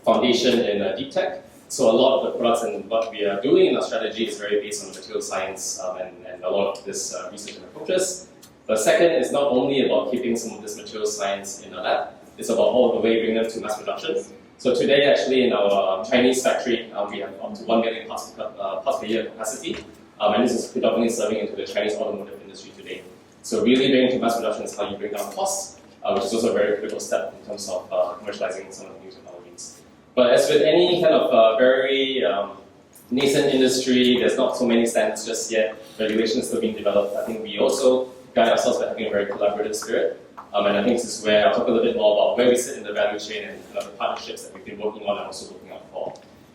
foundation in deep tech. So a lot of the products and what we are doing in our strategy is very based on material science and a lot of this research and approaches. The second is not only about keeping some of this material science in our lab, it's about all the way bringing them to mass production. So today, actually, in our Chinese factory, we have up to 1 million parts per year capacity, and this is predominantly serving into the Chinese automotive industry today. So really bringing to mass production is how you bring down costs, which is also a very critical step in terms of commercializing some of the new technologies. But as with any kind of very nascent industry, there's not so many standards just yet. Regulations still being developed. I think we also guide ourselves by having a very collaborative spirit. And I think this is where I'll talk a little bit more about where we sit in the value chain and kind of the partnerships that we've been working on and also looking out for.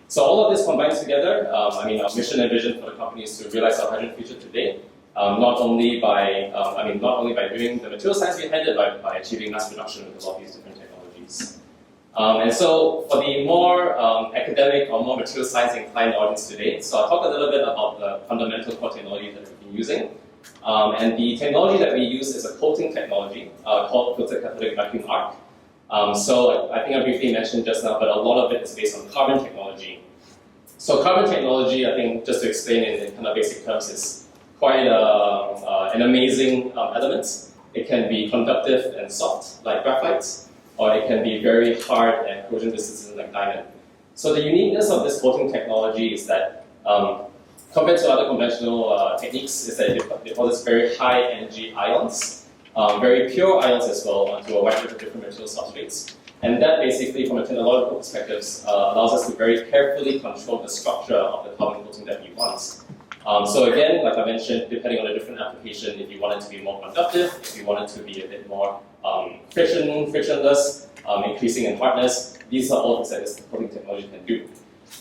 So all of this combines together. Our mission and vision for the company is to realize our hydrogen future today. Not only by doing the material science behind it, but by achieving mass production with a lot of these different technologies. And so for the more academic or more material science inclined audience today, so I'll talk a little bit about the fundamental core technology that we've been using. And the technology that we use is a coating technology called filtered catalytic vacuum arc. So I think I briefly mentioned just now, but a lot of it is based on carbon technology. So carbon technology, I think, just to explain in kind of basic terms, is quite an amazing element. It can be conductive and soft, like graphite, or it can be very hard and corrosion resistant, like diamond. So the uniqueness of this coating technology is that compared to other conventional techniques, is that it causes very high energy ions, very pure ions as well, onto a wide range of different material substrates. And that basically, from a technological perspective, allows us to very carefully control the structure of the carbon coating that we want. So again, like I mentioned, depending on a different application, if you want it to be more conductive, if you want it to be a bit more frictionless, increasing in hardness, these are all things that this coating technology can do.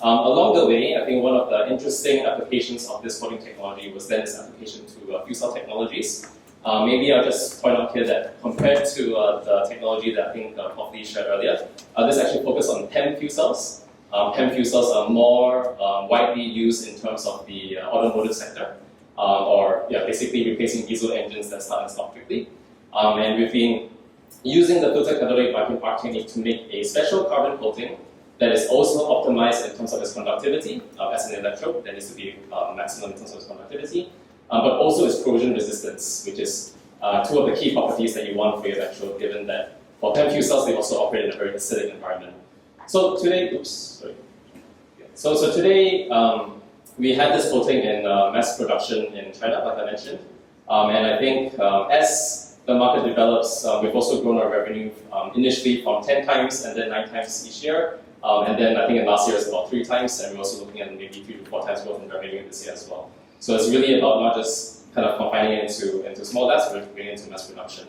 Along the way, I think one of the interesting applications of this coating technology was then its application to fuel cell technologies. Maybe I'll just point out here that compared to the technology that I think Prof. Lee shared earlier, this actually focused on PEM fuel cells. PEM fuel cells are more widely used in terms of the automotive sector, basically replacing diesel engines that start and stop quickly. And we've been using the filtered catalytic vacuum arc technique to make a special carbon coating that is also optimized in terms of its conductivity. As an electrode, that needs to be maximum in terms of its conductivity, but also its corrosion resistance, which is two of the key properties that you want for your electrode, given that for PEM fuel cells, they also operate in a very acidic environment. So today, So today, we have this coating in mass production in China, like I mentioned. And I think as the market develops, we've also grown our revenue initially from 10 times and then 9 times each year. And then I think in last year it's about 3 times, and we're also looking at maybe 3 to 4 times growth in revenue this year as well. So it's really about not just kind of confining it into small labs, but bringing it into mass production.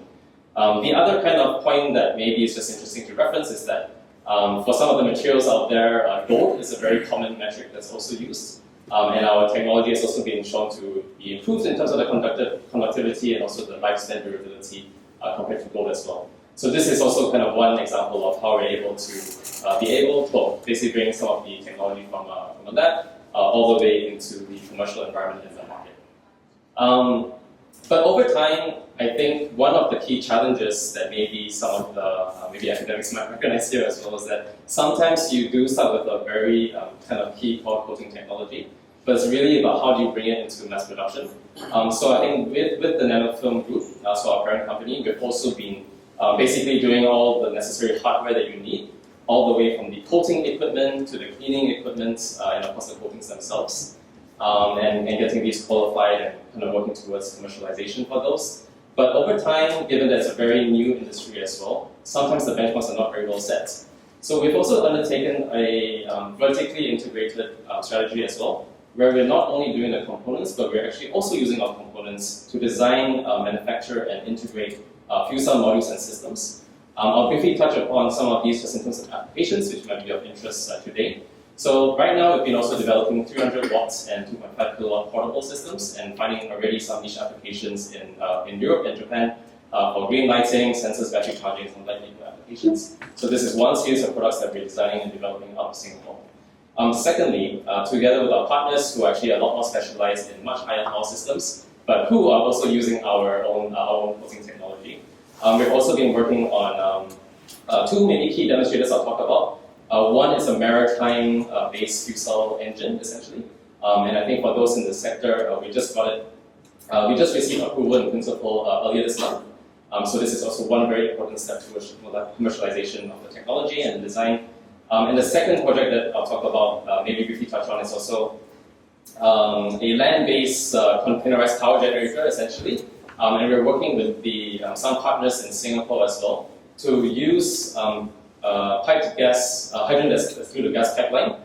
The other kind of point that maybe is just interesting to reference is that For some of the materials out there, gold is a very common metric that's also used. And our technology has also been shown to be improved in terms of the conductivity and also the lifespan durability compared to gold as well. So this is also kind of one example of how we're able to basically bring some of the technology from a lab all the way into the commercial environment in the market. But over time, I think one of the key challenges that maybe some of the maybe academics might recognize here as well is that sometimes you do start with a very kind of key core coating technology, but it's really about how do you bring it into mass production. So I think with the nanofilm group, so our parent company, we've also been basically doing all the necessary hardware that you need, all the way from the coating equipment to the cleaning equipment, and of course the coatings themselves. And getting these qualified and kind of working towards commercialization for those. But over time, given that it's a very new industry as well, sometimes the benchmarks are not very well set. So we've also undertaken a vertically integrated strategy as well, where we're not only doing the components, but we're actually also using our components to design, manufacture, and integrate fuel cell modules and systems. I'll briefly touch upon some of these just in terms of applications, which might be of interest today. So right now, we've been also developing 300 watts and 2.5 kilowatt portable systems and finding already some niche applications in Europe and Japan for green lighting, sensors, battery charging, some light vehicle applications. So this is one series of products that we're designing and developing out of Singapore. Secondly, together with our partners who are actually a lot more specialized in much higher power systems, but who are also using our own coating technology, we've also been working on two maybe key demonstrators I'll talk about. One is a maritime-based fuel cell engine, essentially. And I think for those in the sector, we just received approval in principle earlier this month. So this is also one very important step towards commercialization of the technology and the design. And the second project that I'll talk about, maybe briefly touch on, is also a land-based containerized power generator, essentially. And we're working with some partners in Singapore as well to use piped gas, hydrogen that's through the gas pipeline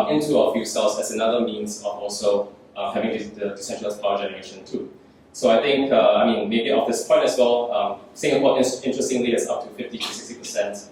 into our fuel cells as another means of also having the decentralized power generation too. So I think, maybe off this point as well, Singapore interestingly has up to 50 to 60%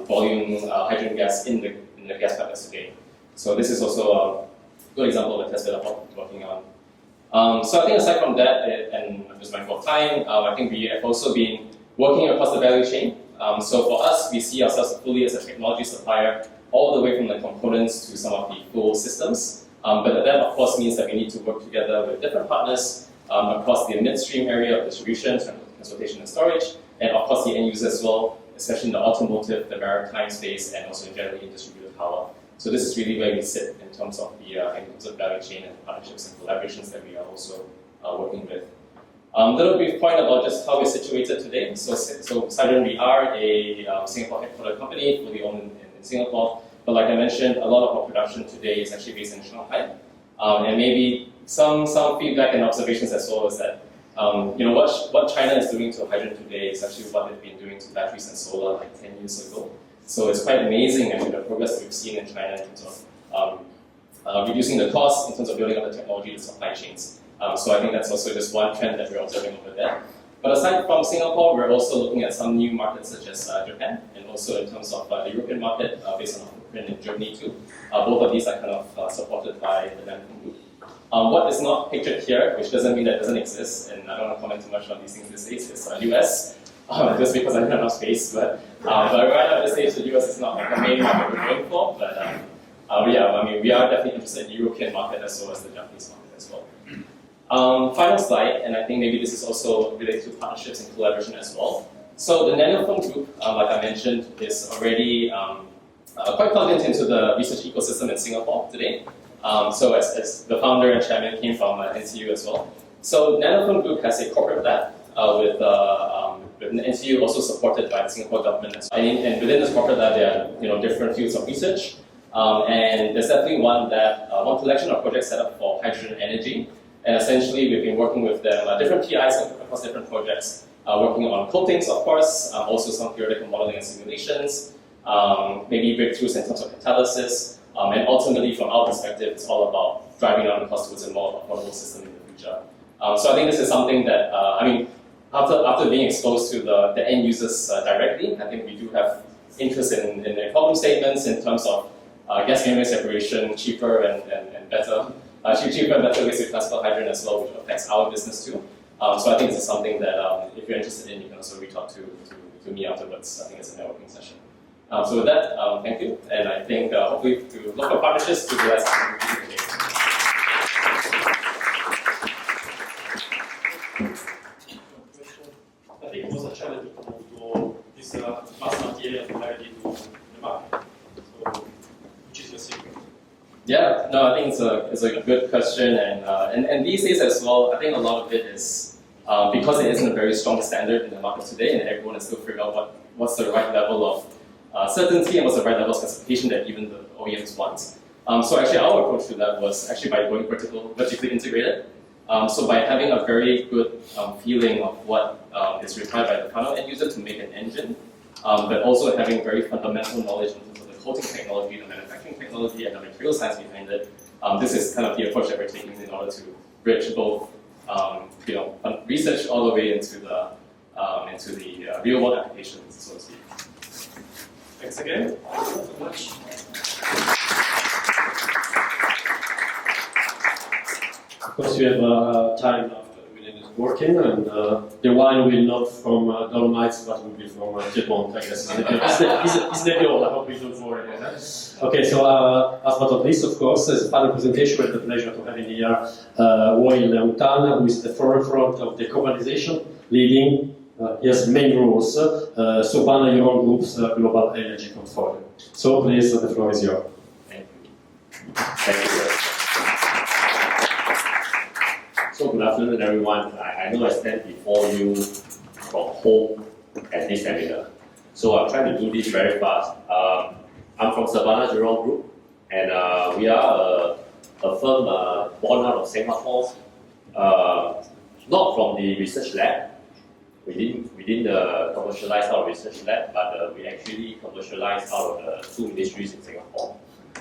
volume hydrogen gas in the gas pipelines today. So this is also a good example of a test that I'm working on. So I think aside from that, and I'm just mindful of time, I think we have also been working across the value chain. So for us, we see ourselves fully as a technology supplier, all the way from the components to some of the full systems. But that, of course, means that we need to work together with different partners across the midstream area of distribution, transportation, and storage, and of course the end user as well, especially in the automotive, the maritime space, and also generally in distributed power. So this is really where we sit in terms of the value chain and partnerships and collaborations that we are also working with. Little brief point about just how we're situated today. So SYDROGEN, we are a Singapore headquartered company, fully owned in Singapore. But like I mentioned, a lot of our production today is actually based in Shanghai. And maybe some feedback and observations as well is that what China is doing to hydrogen today is actually what they've been doing to batteries and solar like 10 years ago. So it's quite amazing actually the progress that we've seen in China in terms of reducing the costs, in terms of building up the technology, the supply chains. So I think that's also just one trend that we're observing over there. But aside from Singapore, we're also looking at some new markets such as Japan, and also in terms of the European market based on our footprint in Germany too. Both of these are kind of supported by the nanofilm group. What is not pictured here, which doesn't mean that it doesn't exist, and I don't want to comment too much on these things these days, is US, just because I don't have enough space. But right now at this stage, the US is not like the main market we're going for. But yeah, we are definitely interested in the European market as well as the Japanese market as well. Final slide, and I think maybe this is also related to partnerships and collaboration as well. So the nanofilm group, like I mentioned, is already quite plugged into the research ecosystem in Singapore today. So as the founder and chairman came from NCU as well. So nanofilm group has a corporate lab with NCU also supported by the Singapore government as well. And within this corporate lab, there are different fields of research. And there's definitely one collection of projects set up for hydrogen energy. And essentially, we've been working with them, different PIs across different projects, working on coatings, of course, also some theoretical modeling and simulations, maybe breakthroughs in terms of catalysis, and ultimately, from our perspective, it's all about driving down the cost towards a more affordable system in the future. So I think this is something that, after being exposed to the end users directly, I think we do have interest in problem statements in terms of gas ganglion separation, cheaper and better, cheaper and better ways to transport hydrogen as well, which affects our business too. So I think this is something that if you're interested in, you can also reach out to me afterwards. I think it's a networking session. So with that, thank you, and I think hopefully to look for partnerships to realize something today. I think it was a challenge to this mass material directly to the market. So, which is your secret? Yeah, no, I think it's a good question, and these days as well, I think a lot of it is because it isn't a very strong standard in the market today, and everyone is still figuring out what's the right level of certainty and what's the right level of specification that even the OEMs want. So actually, our approach to that was actually by going vertically integrated. So by having a very good feeling of what is required by the final end user to make an engine, but also having very fundamental knowledge in terms of the coating technology, the manufacturing technology, and the material science behind it. This is kind of the approach that we're taking in order to bridge both, research all the way into the real world applications, so to speak. Thanks again. Thank you so much. Of course, we have time after the working, and the wine will not from Dolomites, but will be from Piedmont, I guess. It's Nebbiolo, I hope you don't worry about that. Okay, so last but not least, of course, as a final presentation, we have the pleasure to have in here Wooi Leong, who is the forefront of decarbonization, leading his main roles, SURBANA JURONG Group's global energy portfolio. So please, the floor is yours. Thank you. Thank you. So good afternoon, everyone. I know I stand before you from home at this seminar. So I'm trying to do this very fast. I'm from SURBANA JURONG Group, and we are a firm born out of Singapore, not from the research lab. We didn't commercialize our research lab, but we actually commercialized out of the two ministries in Singapore.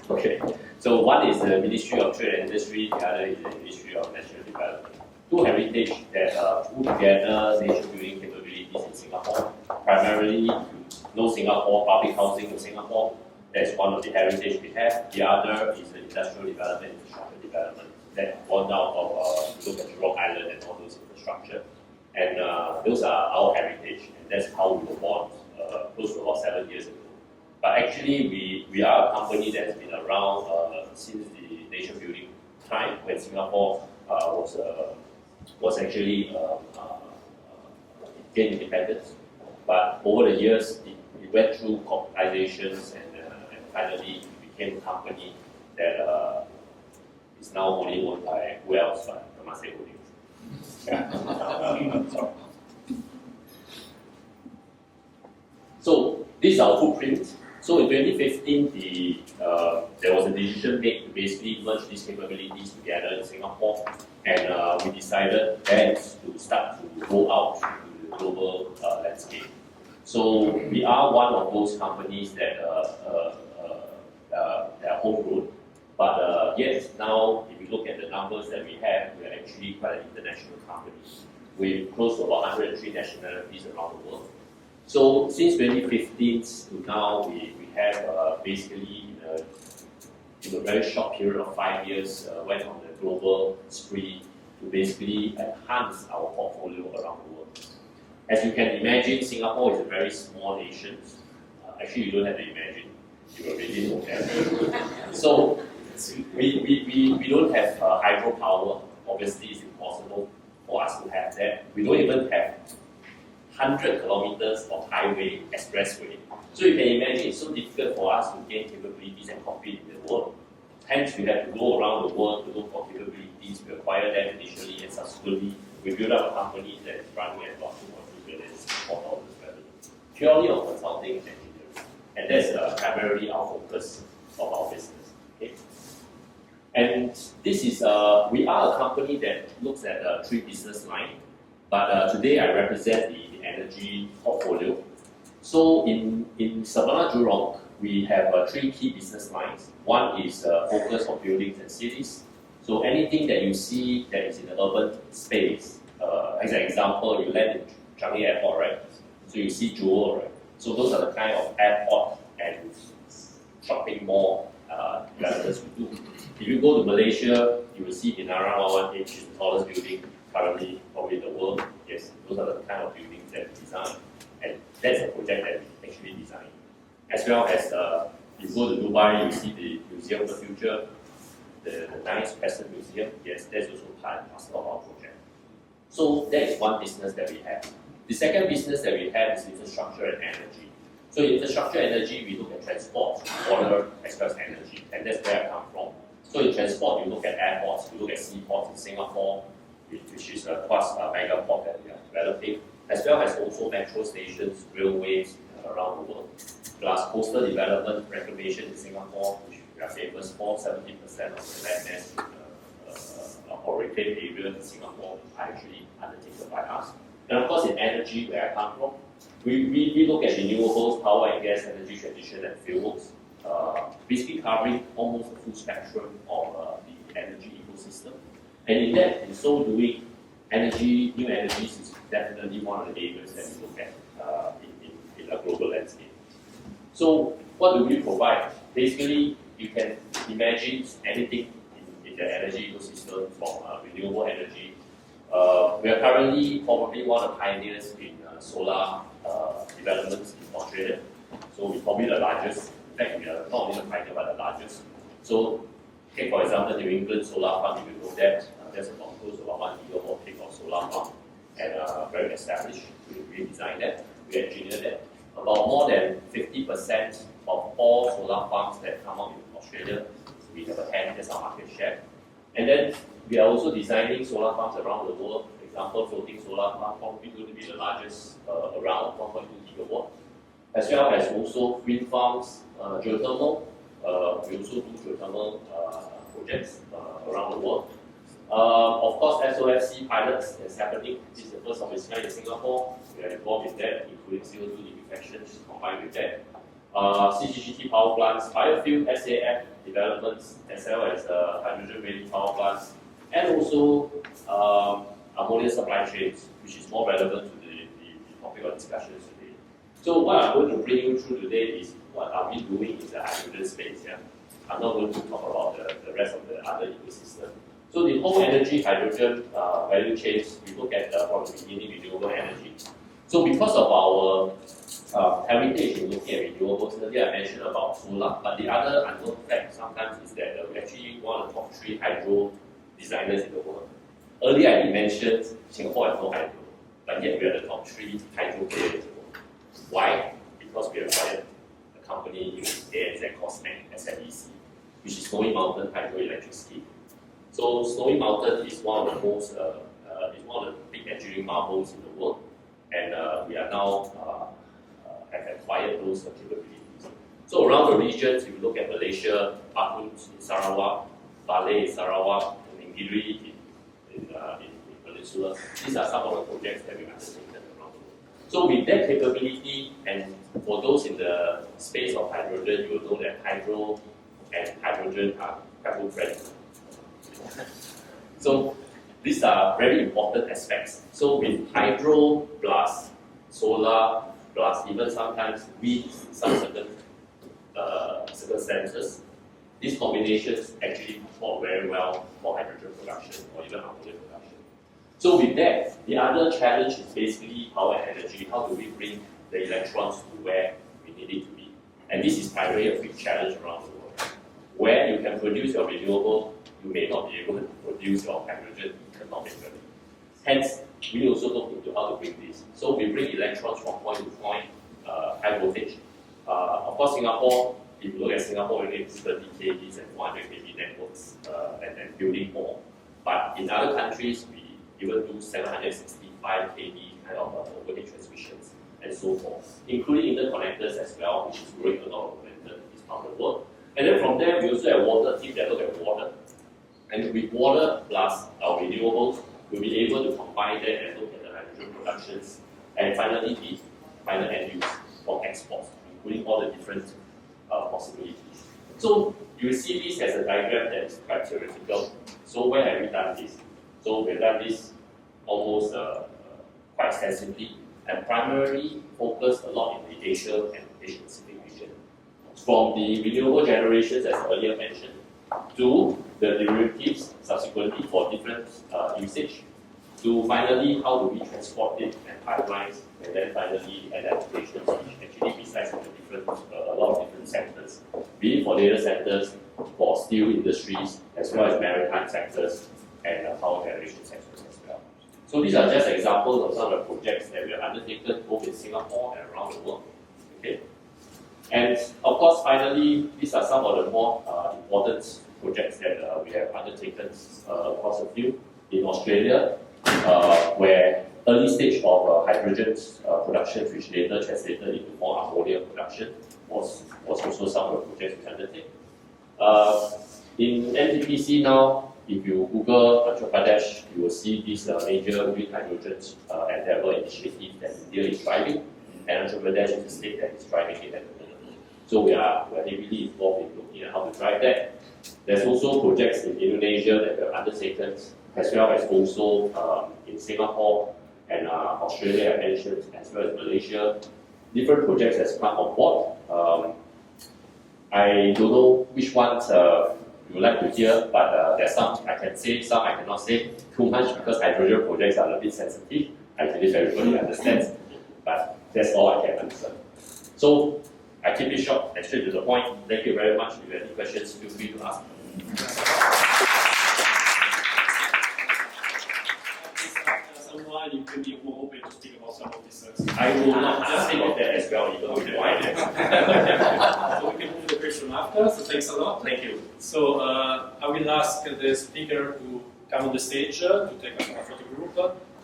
Okay, so one is the Ministry of Trade and Industry, the other is the Ministry of National Development. Two heritage that put together nation building capabilities in Singapore, primarily to know Singapore, public housing in Singapore. That's one of the heritage we have. The other is the industrial development, infrastructure development that born out of look at Jurong Island and all those infrastructure. And those are our heritage, and that's how we were born close to about 7 years ago. But actually, we are a company that has been around since the nation building time, when Singapore was actually gained independence. But over the years, it went through corporatizations, and finally it became a company that is now only owned by who else? Temasek Holdings. Yeah. So this is our footprint. So in 2015, there was a decision made to basically merge these capabilities together in Singapore, and we decided then to start to roll out to the global landscape. So we are one of those companies that are homegrown, but yet now, if you look at the numbers that we have, we are actually quite an international company with close to about 103 nationalities around the world. So since 2015 to now, we have basically in a very short period of 5 years went on the global spree to basically enhance our portfolio around the world. As you can imagine, Singapore is a very small nation. Actually, you don't have to imagine. You already know that. So we don't have hydropower. Obviously, it's impossible for us to have that. We don't even have 100 kilometers of highway, expressway. So you can imagine it's so difficult for us to gain capabilities and compete in the world. Hence, we have to go around the world to look for capabilities. We acquire them initially, and subsequently, we build up a company that is running at about 2.2 billion $4 revenue, purely on consulting and engineering. And that's primarily our focus of our business. Okay? And this is, we are a company that looks at 3 business lines, but today I represent the energy portfolio. So in SURBANA JURONG, we have 3 key business lines. One is focus on buildings and cities. So anything that you see that is in the urban space, as an example, you land in Changi Airport, right? So you see Jewel, right? So those are the kind of airport and shopping mall developments we do. If you go to Malaysia, you will see Menara 118, which is the tallest building currently probably in the world. Yes, those are the kind of buildings that we design. And that's a project that we actually designed. As well as if you go to Dubai, you see the Museum of the Future, the nice Crescent Museum. Yes, that's also part and parcel of our project. So that is one business that we have. The second business that we have is infrastructure and energy. So in infrastructure and energy, we look at transport, water, as well as energy, and that's where I come from. So in transport, you look at airports, you look at seaports in Singapore, which is a mega port that we are developing, as well as also metro stations, railways around the world, plus coastal development, reclamation in Singapore, which we are famous for. 70% of the landmass or reclaimed area in Singapore are actually undertaken by us. And of course, in energy, where I come from, we look at renewables, power and gas, energy transition, and fuels, basically covering almost the full spectrum of the energy ecosystem. And in so doing, new energies is definitely one of the areas that we look at in a global landscape. So what do we provide? Basically, you can imagine anything in the energy ecosystem from renewable energy. We are currently probably one of the pioneers in solar developments in Australia. So we're probably the largest. In fact, we are not only the pioneer, but the largest. So, take for example, New England solar farm, if you know that, there's about close to about 1 gigawatt peak of solar farm, and very established. We designed that, we engineered that. About more than 50% of all solar farms that come out in Australia, we have a hand as our market share. And then we are also designing solar farms around the world. For example, floating solar farm probably going to be the largest, around 1.2 gigawatt. As well as also wind farms, geothermal. We also do geothermal projects around the world. Of course, SOFC pilots is happening. This is the first of its kind in Singapore. We are involved in that, including CO2 liquefaction combined with that. CCGT power plants, biofuel SAF developments, as well as hydrogen-ready power plants, and also ammonia supply chains, which is more relevant to the topic of discussion today. So what I'm going to bring you through today is what are we doing in the hydrogen space. Yeah? I'm not going to talk about the rest of the other ecosystem. So the whole energy hydrogen value chains, we look at from the beginning renewable energy. So because of our heritage in looking at renewables, earlier I mentioned about solar, but the other unknown fact sometimes is that we're actually one of the top 3 hydro designers in the world. Earlier I mentioned Singapore has no hydro, but yet we are the top 3 hydro players in the world. Why? Because we acquired a company in ANZ called SMEC, which is Snowy Mountain Hydroelectric Scheme. So Snowy Mountain is one of the most, is one of the big engineering marvels in the world, and we are now have acquired those capabilities. So around the regions, if you look at Malaysia, Battuello in Sarawak, Balai in Sarawak, and Giri in Peninsula, these are some of the projects that we undertaken around the world. So with that capability, and for those in the space of hydrogen, you will know that hydro and hydrogen are quite good friends. So these are very important aspects. So with hydro plus solar plus even sometimes wind in some certain circumstances, these combinations actually perform very well for hydrogen production or even ammonia production. So with that, the other challenge is basically power and energy. How do we bring the electrons to where we need it to be? And this is primarily a big challenge around the world. Where you can produce your renewable, you may not be able to produce your hydrogen economically. Hence, we also look into how to bring this. So we bring electrons from point to point, high voltage. Of course, Singapore, if you look at Singapore, we need 30 kV and 400 kV networks and building more. But in other countries, we even do 765 kV kind of overhead transmissions and so forth, including interconnectors as well, which is growing a lot of momentum in this part of the world. And then from there, we also have water team that look at water. And with water plus our renewables, we'll be able to combine that and look at the hydrogen productions and finally the final end use for exports, including all the different possibilities. So you will see this as a diagram that is quite theoretical. So where have we done this? So we've done this almost quite extensively and primarily focus a lot in the Asia and Asia Pacific region. From the renewable generations, as earlier mentioned, to the derivatives subsequently for different usage, to finally how do we transport it and pipelines, and then finally and applications which actually besides a lot of different sectors, be it for data centers, for steel industries, as well as maritime sectors and power generation sectors as well. So these are just examples of some of the projects that we have undertaken both in Singapore and around the world. Okay? And of course, finally, these are some of the more important projects that we have undertaken across the field. In Australia, where early stage of hydrogen production, which later translated into more ammonia production, was also some of the projects we undertake. In NTPC now, if you Google Andhra Pradesh, you will see this major green hydrogen endeavor initiative that India is driving, and Andhra Pradesh is the state that is driving it at the moment. So we are heavily involved in looking at how to drive that. There's also projects in Indonesia that we have undertaken, as well as also in Singapore and Australia, I mentioned, as well as Malaysia. Different projects has come on board. I don't know which ones you would like to hear, but there's some I can say, some I cannot say too much because hydrogen projects are a bit sensitive. I believe everybody understands, but that's all I can answer. So I keep it short and straight to the point. Thank you very much. If you have any questions, feel free to ask. Someone you can be more open to speak about some of these things. I will not just think of that as well, even with the finance. So we can move the question after, so thanks a lot. Thank you. So I will ask the speaker to come on the stage to take a photo group,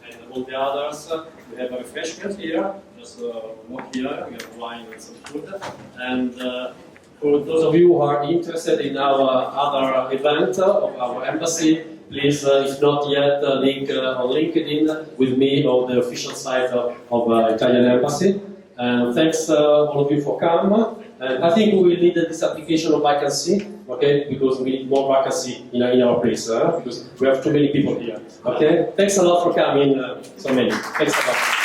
and all the others, we have a refreshment here, just walk here, we have wine and some food. And for those of you who are interested in our other event of our embassy, please, if not yet, link on LinkedIn with me or the official site of Italian Embassy. And thanks all of you for coming. And I think we will need this application of vacancy, okay? Because we need more vacancy in our place, because we have too many people here. Okay? Thanks a lot for coming, so many. Thanks a lot.